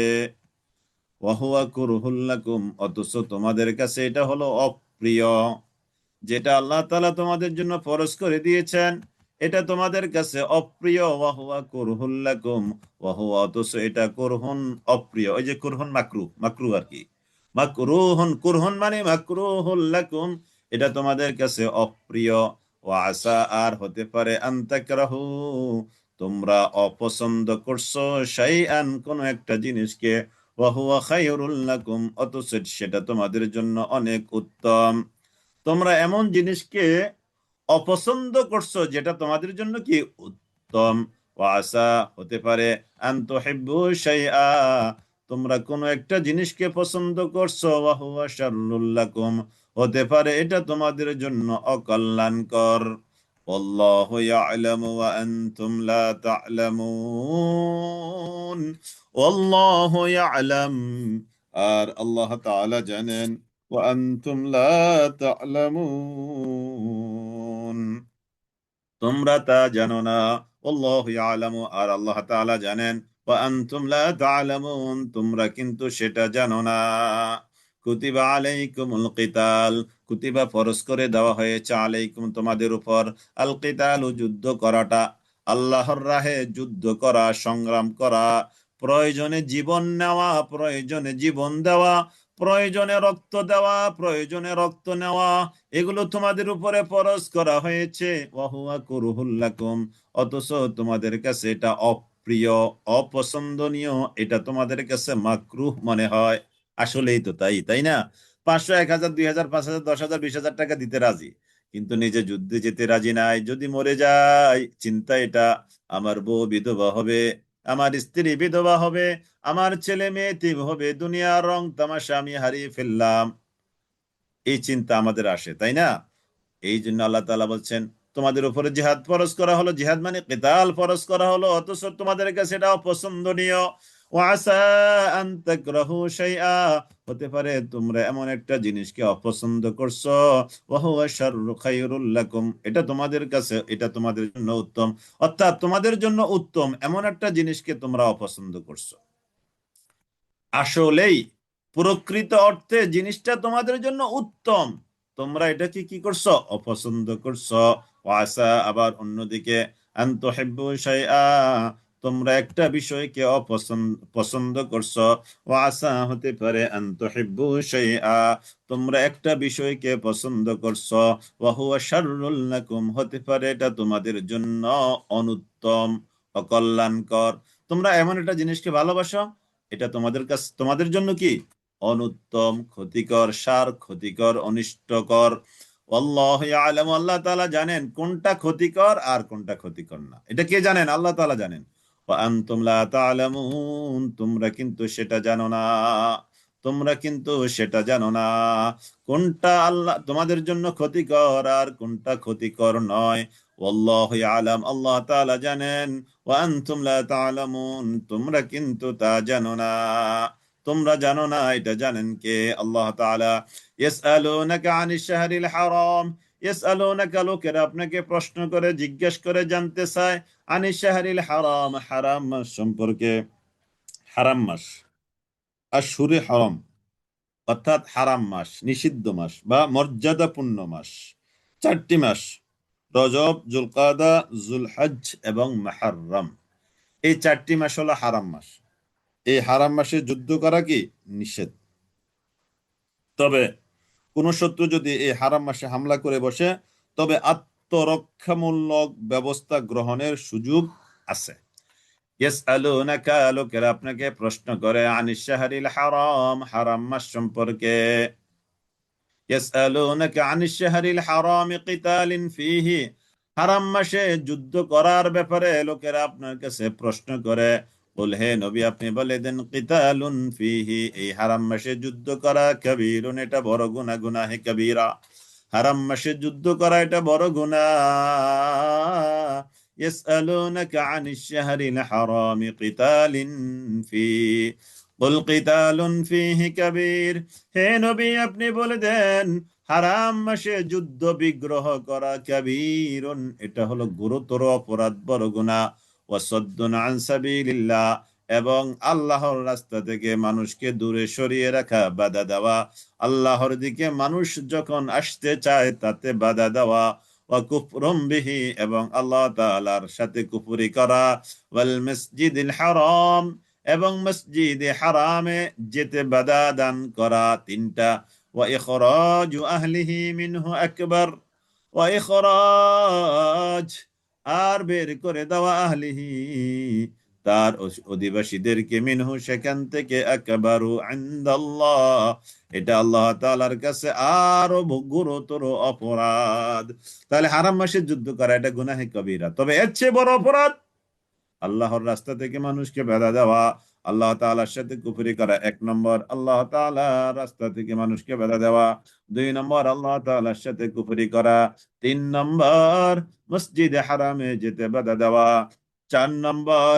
ওয়া হুয়া কুরহুল লাকুম, অথচ তোমাদের কাছে এটা হলো অপ্রিয়। যেটা আল্লাহ তাআলা তোমাদের জন্য ফরজ করে দিয়েছেন এটা তোমাদের কাছে অপ্রিয়। ওয়া হুয়া কুরহুল লাকুম, ওয়া হুয়া অথচ এটা কুরহুন, অপ্রিয়। ওই যে কুরহুন মাকরু, মাকরু আর কি, মাকরুহুন, কুরহুন মানে মাকরুহুল লাকুম, এটা তোমাদের কাছে অপ্রিয়। ওয়া আসা আর হতে পারে, আন তাকরাহু তোমরা অপছন্দ করছো, শাইআন কোন একটা জিনিসকে, ওয়া হুয়া খায়রুল লাকুম অথচ সেটা তোমাদের জন্য অনেক উত্তম। তোমরা এমন জিনিসকে অপছন্দ করছো যেটা তোমাদের জন্য কি উত্তম। ওয়াসা হতে পারে, আন তুহিব্বু শাইআ তোমরা কোন একটা জিনিসকে পছন্দ করছো, ওয়া হুয়া শাররুল লাকুম হতে পারে এটা তোমাদের জন্য অকল্যাণকর। আল্লাহু ইয়ালামু ওয়া আনতুম লা তা'লামুন, আল্লাহু ইয়ালাম আর আল্লাহ তাআলা জানেন, وأنتم لا تعلمون তোমরা তা জানো না। আল্লাহু ইয়ালামু আর আল্লাহ তাআলা জানেন, ওয়া আনতুম লা তা'লামুন তোমরা কিন্তু সেটা জানো না। কুতিবা আলাইকুমুল কিতাল, কুতিবা ফরজ করে দেওয়া হয়েছে, আলাইকুম তোমাদের উপর, আল কিতালু যুদ্ধ করাটা, আল্লাহর রাহে যুদ্ধ করা, সংগ্রাম করা, প্রয়োজনে জীবন নেওয়া, প্রয়োজনে জীবন দেওয়া, প্রয়োজনে রক্ত দেওয়া, প্রয়োজনে রক্ত নেওয়া, এগুলো তোমাদের উপরে ফরজ করা হয়েছে। ওয়াহুয়া কুরহুল লাকুম অথচ তোমাদের কাছে এটা অপ্রিয়, অপছন্দনীয়, এটা তোমাদের কাছে মাকরুহ মনে হয়। আসলেই তো তাই, তাই না? 500, 1000, 2000, 5000, 10,000, 20,000 টাকা দিতে রাজি, কিন্তু নিজে যুদ্ধে যেতে রাজি নাই। যদি মরে যায় চিন্তা এটা, আমার বউ বিধবা হবে, আমার স্ত্রী বিধবা হবে, আমার ছেলে মেয়ে এতিম হবে, দুনিয়ার রং তামাশা আমি হারিয়ে ফেললাম, এই চিন্তা আমাদের আসে, তাই না? এই জন্য আল্লাহ তাআলা বলছেন তোমাদের উপরে জিহাদ ফরজ করা হলো, জিহাদ মানে কিতাল ফরজ করা হলো, অথচ তোমাদের কাছে এটা অপছন্দনীয়। ওয়াসা আন তাকরাহু শাইআ হতে পারে তোমরা এমন একটা জিনিসকে অপছন্দ করছো, ওয়া হুয়া শাররু খায়রুল লাকুম এটা তোমাদের কাছে, এটা তোমাদের জন্য উত্তম। অর্থাৎ তোমাদের জন্য উত্তম এমন একটা জিনিসকে তোমরা অপছন্দ করছো। আসলেই প্রকৃত অর্থে জিনিসটা তোমাদের জন্য উত্তম, তোমরা এটাকে কি করছো, অপছন্দ করছো। ওয়াসা, আবার অন্যদিকে, আন তুহিব্বু শাইআ, তোমরা একটা বিষয়কে পছন্দ করছো। ওয়াসা, হতে পারে, আন তুহিব্বু শাইআ, তোমরা একটা বিষয়কে পছন্দ করছো। ওয়া হুয়া শাররুল লাকুম, হতে পারে এটা তোমাদের জন্য অনুত্তম, অকল্যাণকর। তোমরা এমন একটা জিনিসকে ভালোবাসো, এটা তোমাদের জন্য কি অনুত্তম, ক্ষতিকর, সার, ক্ষতিকর, অনিষ্টকর। আল্লাহ ইয়ালামু, আল্লাহ তাআলা জানেন কোনটা ক্ষতিকর আর কোনটা ক্ষতিকর না। এটা কে জানেন? আল্লাহ তাআলা জানেন। ওয়া আনতুম লা তা'লামুন, তোমরা কিন্তু সেটা জানো না। তোমরা কিন্তু সেটা জানো না, কোনটা আল্লাহ তোমাদের জন্য ক্ষতিকর আর কোনটা ক্ষতিকর নয়। আল্লাহ ইয়ালাম, আল্লাহ তাআলা জানেন। ওয়া আনতুম লা তা'লামুন, তোমরা কিন্তু তা জানো না। তোমরা জানো না, এটা জানেন কে? আল্লাহ তাআলা। ইয়াসআলুনাকা আনিশ শাহরিল হারাম, ইয়াসআলুনাকা, লোকেরা আপনাকে প্রশ্ন করে, জিজ্ঞেস করে, জানতে চায়, আনিশ শাহরিল হারাম, হারাম মাস সম্পর্কে। হারাম মাস, আশহুরে হারাম, অর্থাৎ হারাম মাস, নিষিদ্ধ মাস বা মর্যাদাপূর্ণ মাস। চারটি মাস: রজব, জুলকাদা, জুলহজ্জ এবং মুহররম। এই চারটি মাস হলো হারাম মাস। এই হারাম মাসে যুদ্ধ করা কি নিষেধ। তবে কোন শত্রু যদি এই হারাম মাসে হামলা করে বসে, তবে আত্মরক্ষামূলক ব্যবস্থা গ্রহণের সুযোগ আছে। ইয়াসআলুনাকা, লোকেরা আপনাকে প্রশ্ন করে, আনিশ শাহরিল হারাম, হারাম মাস সম্পর্কে। ইয়াসআলুনাকা আনিশ শাহরিল হারাম কিতালিন ফীহি, হারাম মাসে যুদ্ধ করার ব্যাপারে লোকেরা আপনার কাছে প্রশ্ন করে। কুল, হে নবী, আপনি বলে দেন, কিতালুন ফীহি, এই হারাম মাসে যুদ্ধ করা, কাবীরুন, এটা বড় গুনাহ, গুনাহে কবীরা। হারাম মাসে যুদ্ধ করা এটা বড় গুনাহ। ইয়াসআলুনাকা আনিশ শাহরিল হারাম কিতালিন ফীহি, কুল কিতালুন ফীহি কাবীর, হে নবী, আপনি বলে দেন, হারাম মাসে যুদ্ধ বিগ্রহ করা, কাবীরুন, এটা হলো গুরুতর অপরাধ, বড় গুনাহ। ওয়াসাদ্দুন আন সাবিলিল্লাহ, এবং আল্লাহর রাস্তা থেকে মানুষকে দূরে সরিয়ে রাখা, বাধা দেওয়া। আল্লাহর দিকে মানুষ যখন আসতে চায় তাতে বাধা দেওয়া। ওয়া কুফরুম বিহি, এবং আল্লাহ তাআলার সাথে কুফরি করা। ওয়াল মসজিদিল হারাম, এবং মসজিদে হারামে যেতে বাধা দান করা। তিনটা। ওয়া ইখরাজু আহলিহি মিনহু আকবার, ওয়া ইখরাজ, আর বের করে দেওয়া, আহলিহি, তার অধিবাসীদেরকে, মিনহু, সেখান থেকে, আকবারু ইনদাল্লাহ, এটা আল্লাহ তাআলার কাছে আরো গুরুতর অপরাধ। তাহলে হারাম মাসে যুদ্ধ করা এটা গুনাহে কবিরা। তবে এর চেয়ে বড় অপরাধ আল্লাহর রাস্তা থেকে মানুষকে বাধা দেওয়া, আল্লাহ তাআলার সাথে কুফরি করা। এক নম্বর, আল্লাহ তাআলার রাস্তা থেকে মানুষকে বাধা দেওয়া। দুই নম্বর, আল্লাহ তাআলার সাথে কুফরি করা। তিন নম্বর, মসজিদে হারামে যেতে বাধা দেওয়া। চার নম্বর,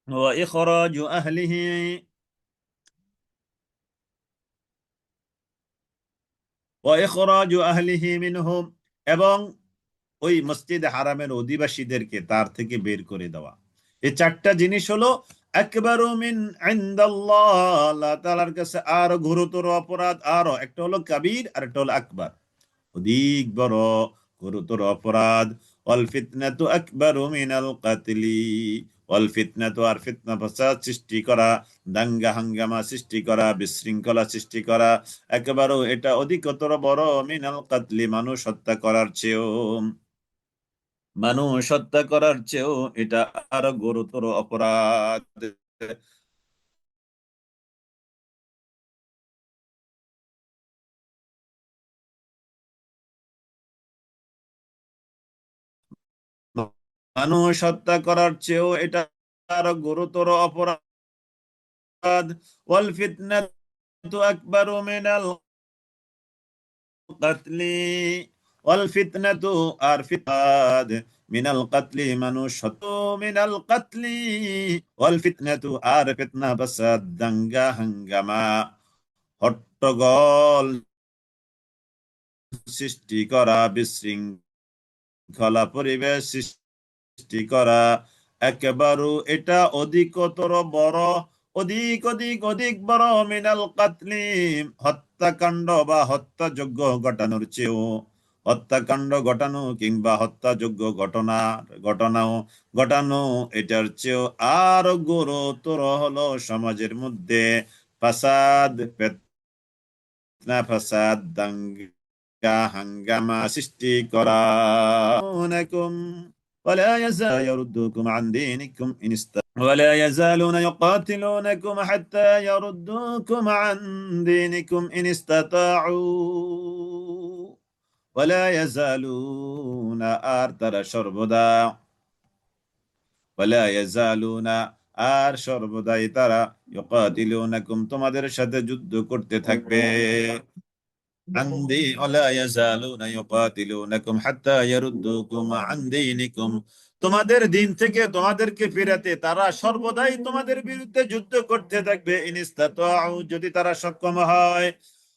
ওয়া ইখরাজু আহলিহি, ওয়া ইখরাজু আহলিহি মিনহুম, এবং ওই মসজিদ হারামের অধিবাসীদেরকে তার থেকে বের করে দেওয়া। এই চারটা জিনিস হলো আকবারু মিন ইনদাল্লাহ, আল্লাহ তাআলার কাছে আরো গুরুতর অপরাধ। আরো একটা হলো কাবীর, আর একটা হলো আকবার, অধিক বড়, গুরুতর অপরাধ। ওয়াল ফিতনাতু আকবারু মিনাল কাতলি, ওয়াল ফিতনাতু, আর ফিতনা, ফাসাদ সৃষ্টি করা, দাঙ্গা হাঙ্গামা সৃষ্টি করা, বিশৃঙ্খলা সৃষ্টি করা, একেবারে এটা অধিকতর বড়, মিনাল কাতলি, মানুষ হত্যা করার চেয়েও, মানুষ হত্যা করার চেয়েও এটা আরো গুরুতর অপরাধ। মানুষ হত্যা করার চেয়েও এটা আরো গুরুতর অপরাধ। ওয়াল ফিতনাতু আকবারু মিনাল কাতলি, ওয়াল ফিতনাতু, আর ফিতনাদ, মিনাল কাতলি, মানুষ হত্যা, মিনাল কাতলি, ওয়াল ফিতনাতু, আর ফিতনা, ফাসাদ, দাঙ্গা হাঙ্গামা, হট্টগোল সৃষ্টি করা, বিশৃঙ্খলা পরিবেশ সৃষ্টি করা। একেবারে এটা অধিকতর বড়, অধিক অধিক অধিক বড়, মিনাল কাতলি, হত্যাকাণ্ড বা হত্যাযজ্ঞ ঘটানোর চেয়েও, হত্যাকাণ্ড ঘটানো কিংবা হত্যাযোগ্য ঘটনাও ঘটানো, এটার চেয়েও আরো গুরুতর হলো সমাজের মধ্যে ফাসাদ, ফিতনা, ফাসাদ, দাঙ্গা হাঙ্গামা সৃষ্টি করা। ولا يزال يردوكم عن دينكم ولا يزالون يقاتلونكم حتى يردوكم عن دينكم إن استطاعوا ولا يزالون ترى সর্বদা ولا يزالون সর্বদাই তারা ইউকাতিলুনাকুম তোমাদের সাথে যুদ্ধ করতে থাকবে। ولا يزالون يقاتلونكم حتى يردوكم عن دينكم তোমাদের দিন থেকে তোমাদেরকে ফিরাতে তারা সর্বদাই তোমাদের বিরুদ্ধে যুদ্ধ করতে থাকবে, ইনস্তাতাউ যদি তারা সক্ষম হয়।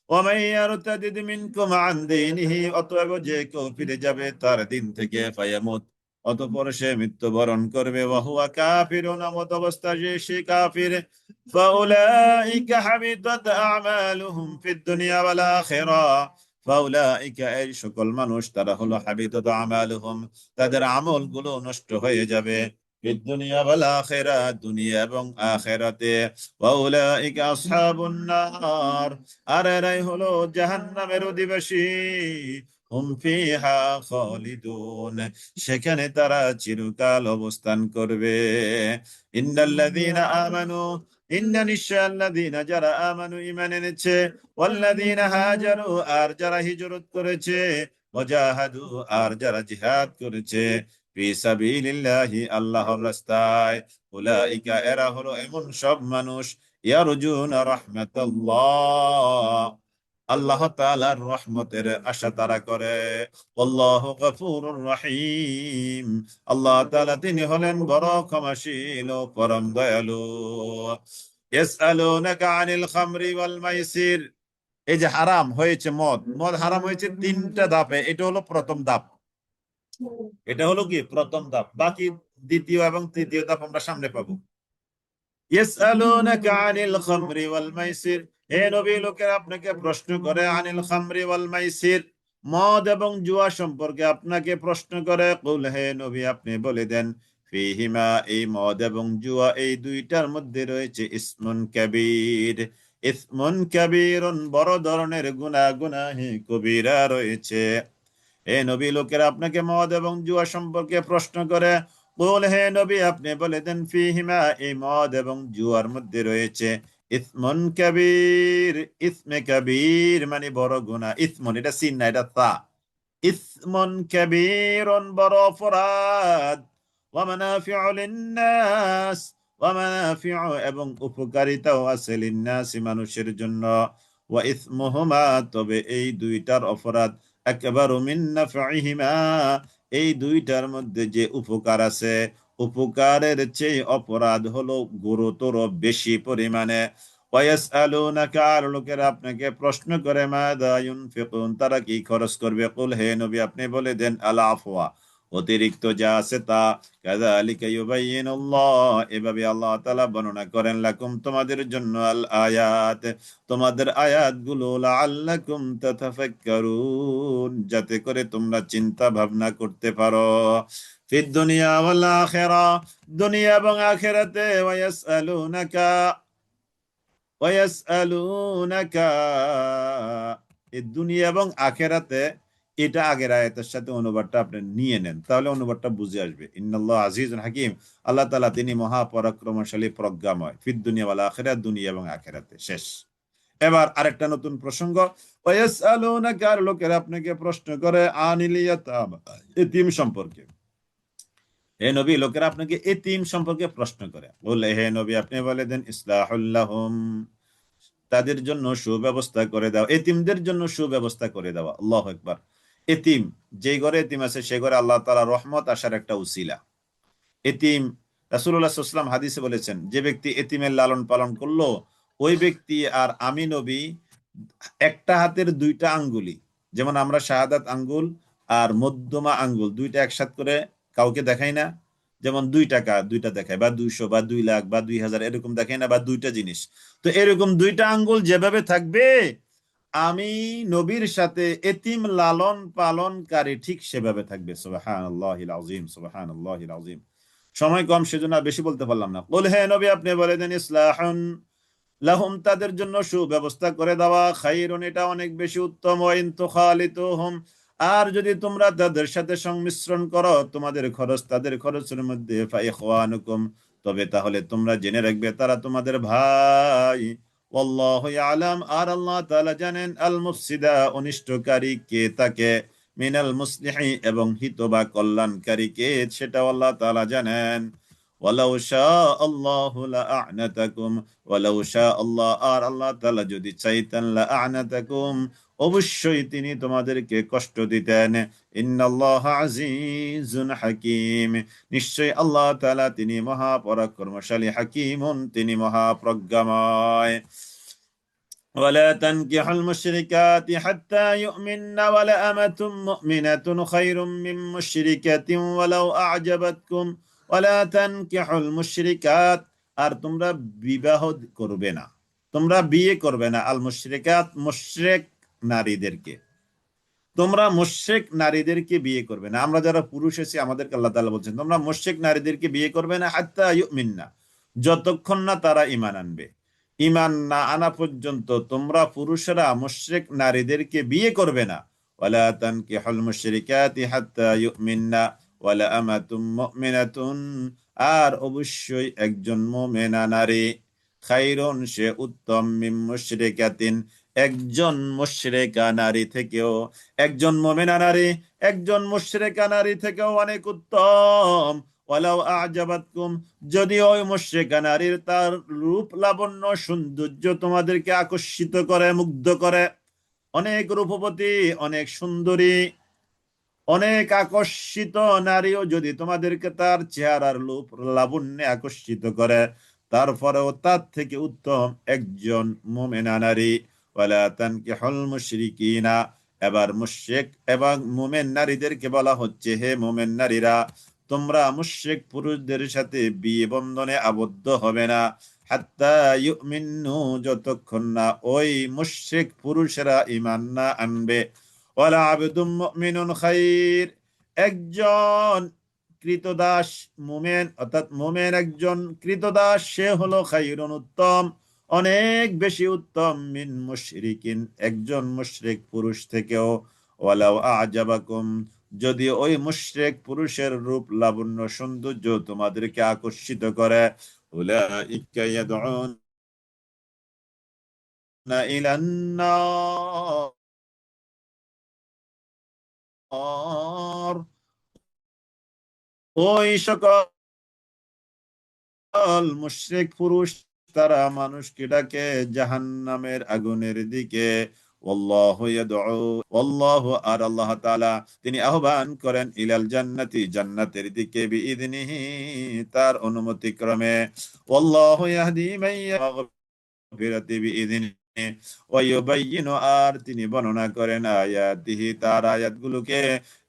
ওয়ামান ইয়ারতাদিদ মিনকুম আন দীনিহি অতএব যে কেউ ফিরে যাবে তার দিন থেকে, ফায়ামুত অতঃপর সে মৃত্যুবরণ করবে, ওয়া হুয়া কাফিরুন আমত অবস্থা যে সে কাফির, ফাউলাইকা হাবিতাত আমালুহুম ফিদ দুনিয়া ওয়াল আখিরা ফাউলাইকা এই সকল মানুষ তারা হলো হাবিতাত আমালুহুম তাদের আমলগুলো নষ্ট হয়ে যাবে, ফিদ দুনিয়া ওয়াল আখিরা দুনিয়া এবং আখিরাতে, ফাউলাইকা আসহাবুন নার আর এরাই হলো জাহান্নামের অধিবাসী, হুম ফিহা খালিদুন সেখানে তারা চিরকাল অবস্থান করবে। ইন্নাল্লাযীনা আমানু নিশ্চয় যারা আমানু ঈমান এনেছে, ওয়াল্লাযীনা হাজারু আর যারা হিজরত করেছে, ওয়াজাহাদু আর যারা জিহাদ করেছে, ফি সাবিলিল্লাহি আল্লাহর রাস্তায়, উলাইকা এরা হলো এমন সব মানুষ, ইয়ারজুনা রাহমাতাল্লাহ আল্লাহ তাআলার রহমতের আশা তারা করে, আল্লাহু গফুরুর রহিম আল্লাহ তাআলা তিনি হলেন বড় ক্ষমাশীল ও পরম দয়ালু। ইয়াসআলুনাকা আনিল খামরি ওয়াল মাইসির এই যে হারাম হয়েছে মদ, মদ হারাম হয়েছে তিনটা ধাপে, এটা হলো প্রথম ধাপ, এটা হলো কি প্রথম ধাপ, বাকি দ্বিতীয় এবং তৃতীয় ধাপ আমরা সামনে পাবো। ইয়াসআলুনাকা আনিল খামরি ওয়াল মাইসির হে নবী লোকেরা আপনাকে প্রশ্ন করে, আনিল খামরি ওয়াল মাইসির মদ এবং জুয়া সম্পর্কে আপনাকে প্রশ্ন করে, কুল হে নবী আপনি বলে দেন, ফিহিমা এই মদ এবং জুয়া এই দুইটার মধ্যে রয়েছে ইসমুন কাবীর, ইসমুন কাবীরুন বড় ধরনের গুনাহ, গুনাহে কবিরা রয়েছে। হে নবী লোকেরা আপনাকে মদ এবং জুয়া সম্পর্কে প্রশ্ন করে, বল হে নবী আপনি বলে দেন, ফিহিমা এই মদ এবং জুয়ার মধ্যে রয়েছে ইসমুন কাবীর, ইসমে কাবীর মানে বড় গুনাহ, ইসমুন এটা সিন না এটা তা, ইসমুন কাবীরুন বড় অপরাধ, ওয়া মানাফিউ লিন্নাস ওয়া মানাফিউ এবং উপকারিতাও আছে, লিন্নাস মানুষের জন্য, ওয়া ইসমুহুমা তবে এই দুইটার অপরাধ, আকবারু মিন নাফইহিমা এই দুইটার মধ্যে যে উপকার আছে উপকারের চেয়ে অপরাধ হলো গুরুতর বেশি পরিমাণে। ওয়ায়াসআলুনাকা আর লোকেরা আপনাকে প্রশ্ন করে, মাযা ইউনফিকুন তারা কি খরচ করবে, কুল হে নবী আপনি বলে দেন, আল আফওয়া অতিরিক্ত যা আছে তা, কাযালিকা ইউবাইয়িনুল্লাহ এভাবে আল্লাহ তাআলা বর্ণনা করেন, লাকুম তোমাদের জন্য, আল আয়াত তোমাদের আয়াতগুলো, লাআল্লাকুম তাতাফাক্কারুন যাতে করে তোমরা চিন্তা ভাবনা করতে পারো, ফিদ দুনিয়া ওয়াল আখিরা দুনিয়া এবং আখিরাতে, ওয়ায়াসআলুনাকা এই দুনিয়া এবং আখিরাতে, এটা আগের আয়াতের সাথে অনুবাদটা আপনি নিয়ে নেন তাহলে অনুবাদটা বুঝে আসবে। ইন্নাল্লাহ আজিজুন হাকিম আল্লাহ তাআলা তিনি মহাপরাক্রমশালী প্রজ্ঞাময়, ফিদ দুনিয়া ওয়াল আখিরা দুনিয়া এবং আখিরাতে। শেষ। এবার আরেকটা নতুন প্রসঙ্গ, ওয়ায়াসআলুনাকা আর লোকেরা আপনাকে প্রশ্ন করে, আনিল ইয়াতামা এতিম সম্পর্কে, হে নবী লোকেরা আপনাকে এতিম সম্পর্কে প্রশ্ন করে, বলে হে নবী আপনি বলে দেন, ইসলাহুল লাহুম তাদের জন্য সুব্যবস্থা করে দাও, এতিমদের জন্য সুব্যবস্থা করে দেওয়া। আল্লাহু আকবার। এতিম যে ঘরে এতিম আছে সে ঘরে আল্লাহ তাআলা রহমত আসার একটা উসিলা। এতিম রাসূলুল্লাহ সাল্লাল্লাহু আলাইহি ওয়াসাল্লাম হাদিসে বলেছেন, যে ব্যক্তি এতিমের লালন পালন করলো ওই ব্যক্তি আর আমি নবী একটা হাতের দুইটা আঙ্গুলি, যেমন আমরা শাহাদাত আঙ্গুল আর মধ্যমা আঙ্গুল দুইটা একসাথে করে কাউকে দেখাই না, যেমন 2 টাকা দুইটা দেখায়, বা 200 বা 2 লাখ বা 2000 এরকম দেখায় না, বা দুইটা জিনিস। তো এরকম দুইটা আঙ্গুল যেভাবে থাকবে, আমি নবীর সাথে এতিম লালন পালনকারী ঠিক সেভাবে থাকবে। সুবহানাল্লাহিল আযীম, সুবহানাল্লাহিল আযীম। সময় কম, সেজন্য আর বেশি বলতে পারলাম না। কুল, হে নবী আপনি বলে দেন, ইসলাহুন লাহুম তাদের জন্য সুব্যবস্থা করে দেওয়া, খায়রুন এটা অনেক বেশি উত্তম, ওয়া ইন তুখালিতুহুম আর যদি তোমরা তাদের সাথে সংমিশ্রণ করো তোমাদের খরচ তাদের খরচের মধ্যে, ফা ইখওয়ানুকুম তবে তাহলে তোমরা জেনে রাখবে তারা তোমাদের ভাই। ওয়াল্লাহু ইয়ালাম আর আল্লাহ তাআলা জানেন, আল মুফসিদা অনিষ্টকারী কে তাকে, মিনাল মুসলিহি এবং হিত বা কল্যাণকারী কে সেটা আল্লাহ তাআলা জানেন। ওয়ালাউ শাআ আল্লাহু লাআনাতাকুম ওয়ালাউ শাআ আল্লাহ আর আল্লাহ তাআলা যদি চাইতেন, লাআনাতাকুম অবশ্যই তিনি তোমাদেরকে কষ্ট দিতেন। ইন্নাল্লাহা আজিজুন হাকিম নিশ্চয় আল্লাহ তাআলা তিনি মহাপরাক্রমশালী, হাকিমুন তিনি মহাপ্রজ্ঞাময়। ولا تنكحوا المشركات حتى يؤمن ولأمة مؤمنة خير من مشركة ولو أعجبتكم ولا تنكحوا المشركات আর তোমরা বিবাহ করবে না, তোমরা বিয়ে করবে না, আল মুশরিকাত মুশরিক নারীদেরকে, তোমরা মুশরিক নারীদেরকে বিয়ে করবে না। আমরা যারা পুরুষ আছি আমাদেরকে আল্লাহ তাআলা বলছেন তোমরা মুশরিক নারীদেরকে বিয়ে করবে না, হাত্তা ইউমিননা যতক্ষণ না তারা ঈমান আনবে। ঈমান না আনা পর্যন্ত তোমরা পুরুষরা মুশরিক নারীদেরকে বিয়ে করবে না। ওয়ালা তানকিহুল মুশরিকাতি হাত্তা ইউমিননা ওয়ালা আমাতুম মুমিনাতুন আর অবশ্যই একজন মুমিনা নারী, খায়রুন সে উত্তম, মিন মুশরিকাতিন একজন মুশরিকা নারী থেকেও, একজন মুমিনা নারী একজন মুশরিকা নারী থেকেও অনেক উত্তম। ওয়ালাউ আ'জাবাতকুম যদি ওই মুশরিকা নারীর তার রূপ লাবণ্য সৌন্দর্য তোমাদেরকে আকর্ষিত করে, মুগ্ধ করে, অনেক রূপবতী অনেক সুন্দরী অনেক আকর্ষিত নারীও যদি তোমাদেরকে তার চেহারার রূপ লাবণ্যে আকর্ষিত করে, তারপরেও তার থেকে উত্তম একজন মুমিনা নারী। ওয়ালা তানকিহুল মুশরিকিনা এবার মুশরিক এবং মুমিন নারীদেরকে বলা হচ্ছে, হে মুমিন নারীরা তোমরা মুশরিক পুরুষদের সাথে বিয়ে বন্ধনে আবদ্ধ হবে না, হাত্তা ইউমিনু যতক্ষণ না ওই মুশরিক পুরুষেরা ঈমান না আনবে। ওয়ালা আবদুম মুমিনুন খায়র একজন কৃতদাস মুমিন অর্থাৎ মুমিন একজন কৃতদাস সে হলো খায়রুন উত্তম, অনেক বেশি উত্তম, মিন মুশরিকিন একজন মুশরিক পুরুষ থেকেও। ওয়ালাউ আ'জাবাকুম যদি ওই মুশরিক পুরুষের রূপ লাবণ্য সৌন্দর্য তোমাদেরকে আকর্ষিত করে, উলাইকা ইয়াদউনা ইলান নার ওই সকল মুশরিক পুরুষ তারা মানুষকে ডাকে জাহান্নামের আগুনের দিকে। ওয়াল্লাহু ইয়াদউ ওয়াল্লাহু আর আল্লাহ তাআলা তিনি আহ্বান করেন ইলাল জান্নাতি জান্নাতের দিকে, বিইذনিহি তার অনুমতি ক্রমে। ওয়াল্লাহু ইয়াহদি মান ফিরাতি বিইذনিহি ওয়া ইউবাইয়িনু আর তিনি বর্ণনা করেন আয়াতিহি তার আয়াতগুলোকে,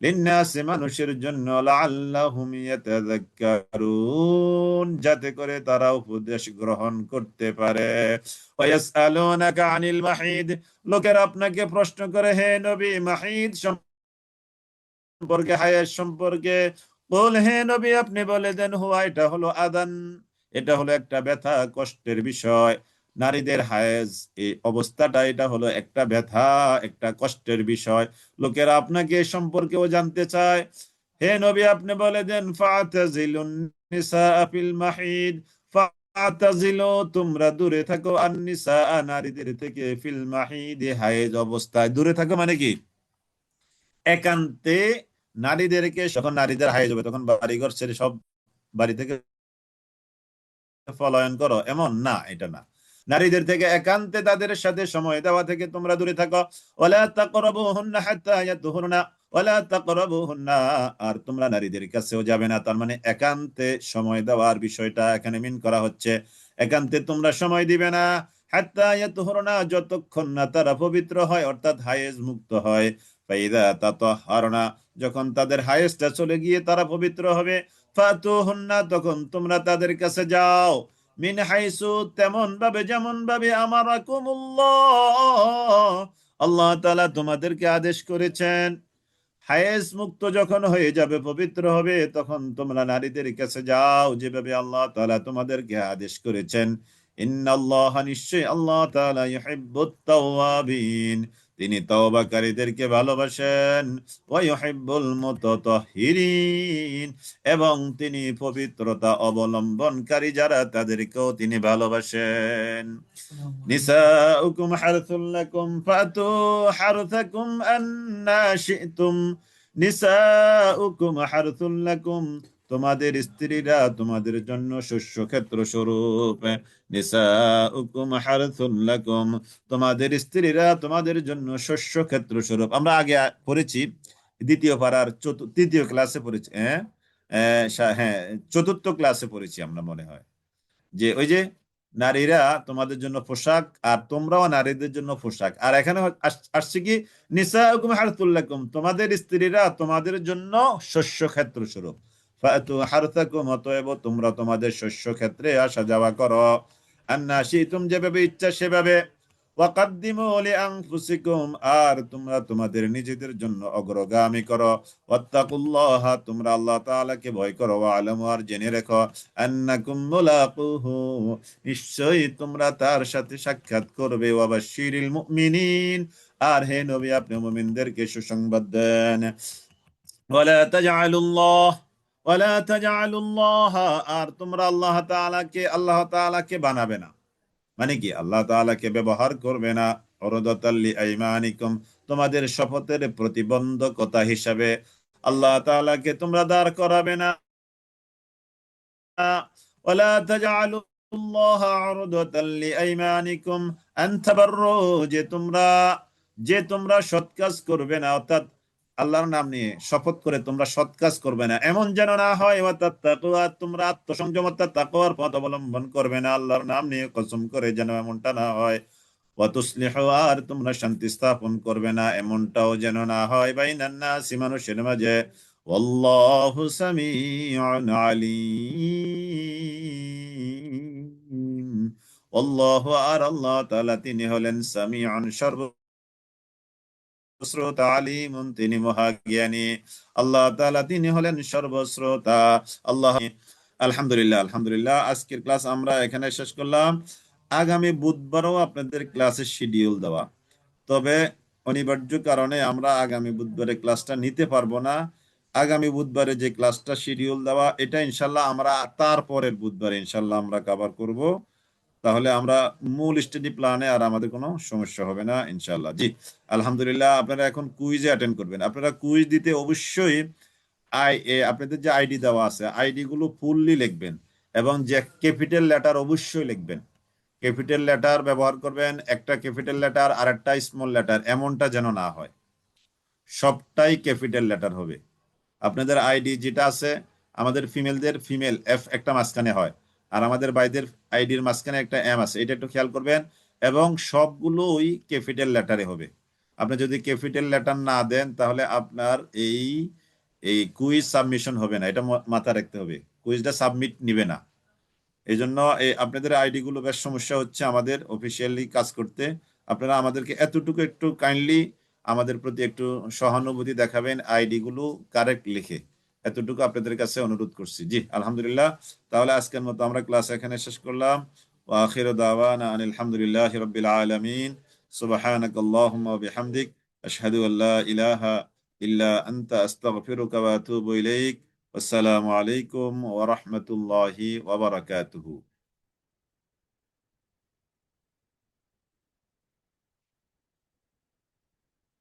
লিন্নাসি মানুষের জন্য, লাআল্লাহুম ইয়াতাযাক্কারুন যাতে করে তারা উপদেশ গ্রহণ করতে পারে। ওয়া ইয়াসআলুনাকা আনিল মাহিদ লোকেরা আপনাকে প্রশ্ন করে হে নবী মাহিদ সম্পর্কে, হায়াত সম্পর্কে। বল হে নবী আপনি বলে দেন, হুয়া এটা হলো আদান এটা হলো একটা ব্যথা কষ্টের বিষয়। নারীদের হায়েজ এই অবস্থাটা এটা হলো একটা ব্যথা একটা কষ্টের বিষয়। লোকেরা আপনাকে এ সম্পর্কেও জানতে চায়। হে নবী আপনি বলে দেন, ফাতাজিলুন নিসা ফিল মাহিদ ফাতাজিলু তোমরা দূরে থাকো, আন নিসা নারীদের থেকে, ফিল মাহিদ হায়েজ অবস্থায় দূরে থাকো মানে কি একান্তে নারীদেরকে, যখন নারীদের হায়েজ হবে তখন বাড়িঘর ছেড়ে সব বাড়ি থেকে পলায়ন করো এমন না, এটা না। নারীদের থেকে একান্তে তাদের সাথে সময় দেওয়া থেকে তোমরা দূরে থাকো। ওয়ালা তাকরাবুহুন্না হাত্তা ইয়াতুহুরনা ওয়ালা তাকরাবুহুন্না আর তোমরা নারীদের কাছেও যাবে না। তার মানে একান্তে সময় দেওয়ার বিষয়টা এখানে মিন করা হচ্ছে, একান্তে তোমরা সময় দিবে না, হাত্তা ইয়াতুহুরনা যতক্ষণ না তারা পবিত্র হয় অর্থাৎ হায়েজ মুক্ত হয়। ফাইদা তাতাহহারনা যখন তাদের হায়েজটা চলে গিয়ে তারা পবিত্র হবে, ফাতুহুন্না, তখন তোমরা তাদের কাছে যাও, মিন হাইসু, তেমন ভাবে যেমন ভাবে আমারাকুমুল্লাহ, আল্লাহ তাআলা তোমাদেরকে আদেশ করেছেন। হায়েস মুক্ত যখন হয়ে যাবে, পবিত্র হবে, তখন তোমরা নারীদের কাছে যাও যেভাবে আল্লাহ তাআলা তোমাদেরকে আদেশ করেছেন। ইন্নাল্লাহ, নিশ্চয় আল্লাহ তাআলা ইউহিব্বুত তাওয়াবিন, তিনি তওবাকারীদেরকে ভালোবাসেন, ওয়া ইউহিব্বুল মুতাতাহহিরিন, এবং তিনি পবিত্রতা অবলম্বনকারী যারা তাদেরকেও তিনি ভালোবাসেন। নিসাউকুম হারথুল লাকুম ফাতু হারথাকুম আন্না শি'তুম। নিসাউকুম হারথুল লাকুম, তোমাদের স্ত্রীরা তোমাদের জন্য শস্য ক্ষেত্র স্বরূপ। নিসাউকুম হারথুল লাকুম, তোমাদের স্ত্রীরা তোমাদের জন্য শস্য ক্ষেত্র স্বরূপ। আমরা আগে পড়েছি, দ্বিতীয় পারার তৃতীয় ক্লাসে পড়েছি, হ্যাঁ হ্যাঁ, চতুর্থ ক্লাসে পড়েছি আমরা, মনে হয়, যে ওই যে নারীরা তোমাদের জন্য পোশাক আর তোমরাও নারীদের জন্য পোশাক। আর এখানে আসছে কি, নিসাউকুম হারথুল লাকুম, তোমাদের স্ত্রীরা তোমাদের জন্য শস্য ক্ষেত্র স্বরূপ। ফাতু হারথাকুম, অতএব তোমরা তোমাদের শস্য ক্ষেত্রে আসা যাওয়া করো। আন্না শি'তুম, যেভাবে ইচ্ছা সেভাবে। ওয়াকাদ্দিমু লিআনফুসিকুম, আর তোমরা তোমাদের নিজেদের জন্য অগ্রগামী করো। ওয়াত্তাকুল্লাহ, তোমরা আল্লাহ তাআলাকে ভয় করো। ওয়ালামু, আর জেনে রেখো, আন্নাকুম মুলাকুহু, নিশ্চয়ই তোমরা তার সাথে সাক্ষাৎ করবে। ওয়াবাশশিরিল মুমিনিন, আর হে নবী, আপনি মুমিনদেরকে সুসংবাদ দেন। ওয়ালা তাজআলুল্লাহ, ওয়ালা তাজআলুল্লাহ, আর তোমরা আল্লাহ তাআলাকে বানাবে না, মানে কি আল্লাহ তাআলাকে ব্যবহার করবে না, উরদাতাল লিআইমানিকুম, তোমাদের শপথের প্রতিবন্ধকতা হিসাবে আল্লাহ তাআলাকে তোমরা দাঁড় করাবে না। ওয়ালা তাজআলুল্লাহ উরদাতাল লিআইমানিকুম আন তাবাররু, যে তোমরা সৎ কাজ করবে না, অর্থাৎ আল্লাহর নাম নিয়ে শপথ করে তোমরা সৎ কাজ করবে না, এমন যেন না হয়। ওয়া তাত্তাকু, তোমরা আত্মসংযম অর্থাৎ তাকওয়ার পথ অবলম্বন করবে না, আল্লাহর নাম নিয়ে কসম করে যেন এমনটা না হয়। ওয়া তুসলিহু, আর তোমরা শান্তি স্থাপন করবে না, এমনটাও যেন না হয়। বাইনান নাসি, মানুষের মাঝে। ওয়াল্লাহু সামিউন আলিম, আল্লাহু, আর আল্লাহ তাআলা তিনি হলেন সামিউন, সর্বশ্রোতা, আলিমুন, তিনি মহাজ্ঞানী। আল্লাহ তাআলা তিনি হলেন সর্বশ্রোতা। আল্লাহ, আলহামদুলিল্লাহ, আলহামদুলিল্লাহ, আজকের ক্লাস আমরা এখানে শেষ করলাম। আগামী বুধবারও আপনাদের ক্লাসের শিডিউল দেওয়া, তবে অনিবার্য কারণে আমরা আগামী বুধবারে ক্লাসটা নিতে পারবো না। আগামী বুধবারে যে ক্লাসটা শিডিউল দেওয়া, এটা ইনশাল্লাহ আমরা তারপরের বুধবারে ইনশাল্লাহ আমরা কভার করব। তাহলে আমরা মূল স্টাডি প্ল্যানে আর আমাদের কোনো সমস্যা হবে না ইনশাল্লাহ। জি, আলহামদুলিল্লাহ। আপনারা এখন কুইজে অ্যাটেন্ড করবেন। আপনারা কুইজ দিতে অবশ্যই আপনাদের যে আইডি দেওয়া আছে, আইডি গুলো ফুললি লিখবেন, এবং যে ক্যাপিটাল লেটার অবশ্যই লিখবেন। ক্যাপিটাল লেটার ব্যবহার করবেন, একটা ক্যাপিটাল লেটার আর একটা স্মল লেটার, এমনটা যেন না হয়, সবটাই ক্যাপিটাল লেটার হবে। আপনাদের আইডি যেটা আছে, আমাদের ফিমেলদের ফিমেল এফ একটা মাঝখানে হয়, আর আমাদের ভাইদের আইডির মাঝখানে একটা এম আছে, এটা একটু খেয়াল করবেন। এবং সবগুলোই ক্যাপিটাল লেটারে হবে। আপনি যদি ক্যাপিটাল লেটার না দেন, তাহলে আপনার এই এই কুইজ সাবমিশন হবে না, এটা মাথায় রাখতে হবে। কুইজটা সাবমিট নিবে না। এই জন্য আপনাদের আইডি গুলো বেশ সমস্যা হচ্ছে আমাদের অফিসিয়ালি কাজ করতে। আপনারা আমাদেরকে এতটুকু একটু কাইন্ডলি আমাদের প্রতি একটু সহানুভূতি দেখাবেন, আইডি গুলো কারেক্ট লিখে, এতটুকু আপনাদের কাছে অনুরোধ করছি। জি, আলহামদুলিল্লাহ। তাহলে আজকের মতো আমরা ক্লাস এখানে শেষ করলাম। ওয়া আখিরু দাওয়ানা আনিল হামদুলিল্লাহি রাব্বিল আলামিন। সুবহানাকাল্লাহুম্মা ওয়া বিহামদিক, আশহাদু আল্লা ইলাহা ইল্লা আনতা, আস্তাগফিরুকা ওয়া আতুবু ইলাইক। আসসালামু আলাইকুম ওয়া রাহমাতুল্লাহি ওয়া বারাকাতুহু।